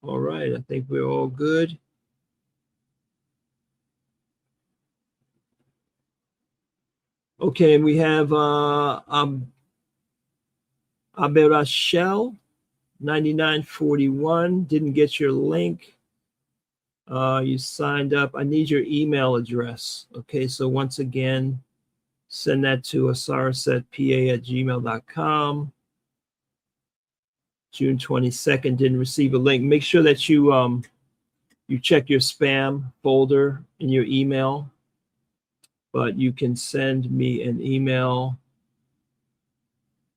All right, I think we're all good. Okay, and we have Aberashel 9941. Didn't get your link. You signed up. I need your email address. Okay, so once again, send that to asarasetpa@gmail.com. June 22nd, didn't receive a link. Make sure that you check your spam folder in your email, but you can send me an email.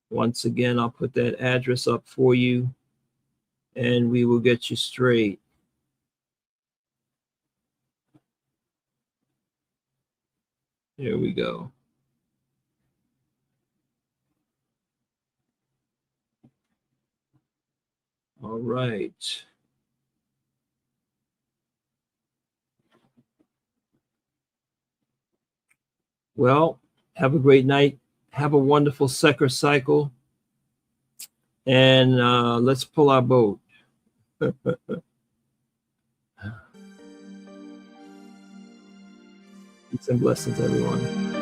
Once again, I'll put that address up for you and we will get you straight. There we go. All right. Well, have a great night. Have a wonderful Sekher Cycle. And let's pull our boat. Peace and blessings, everyone.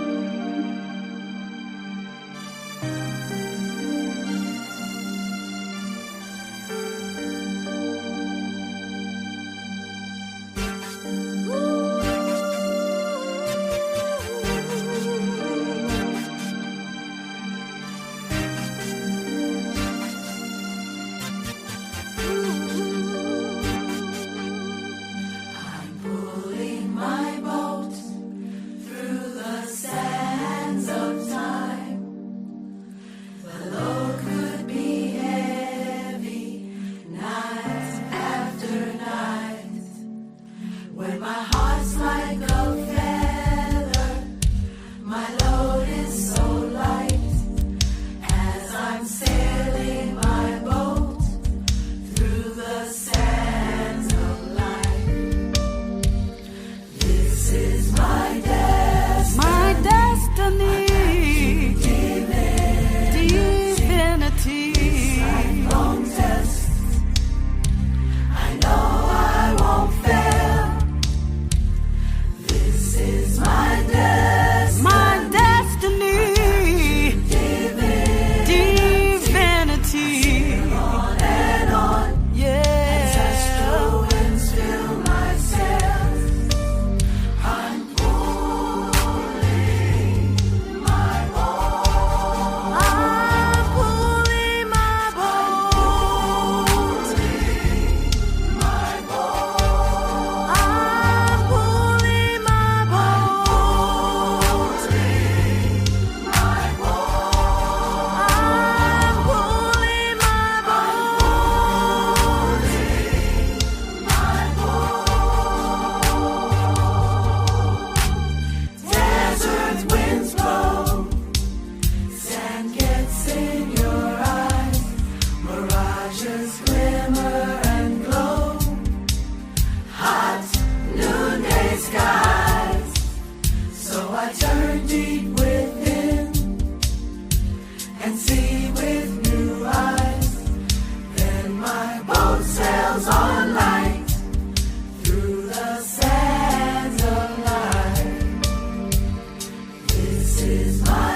is my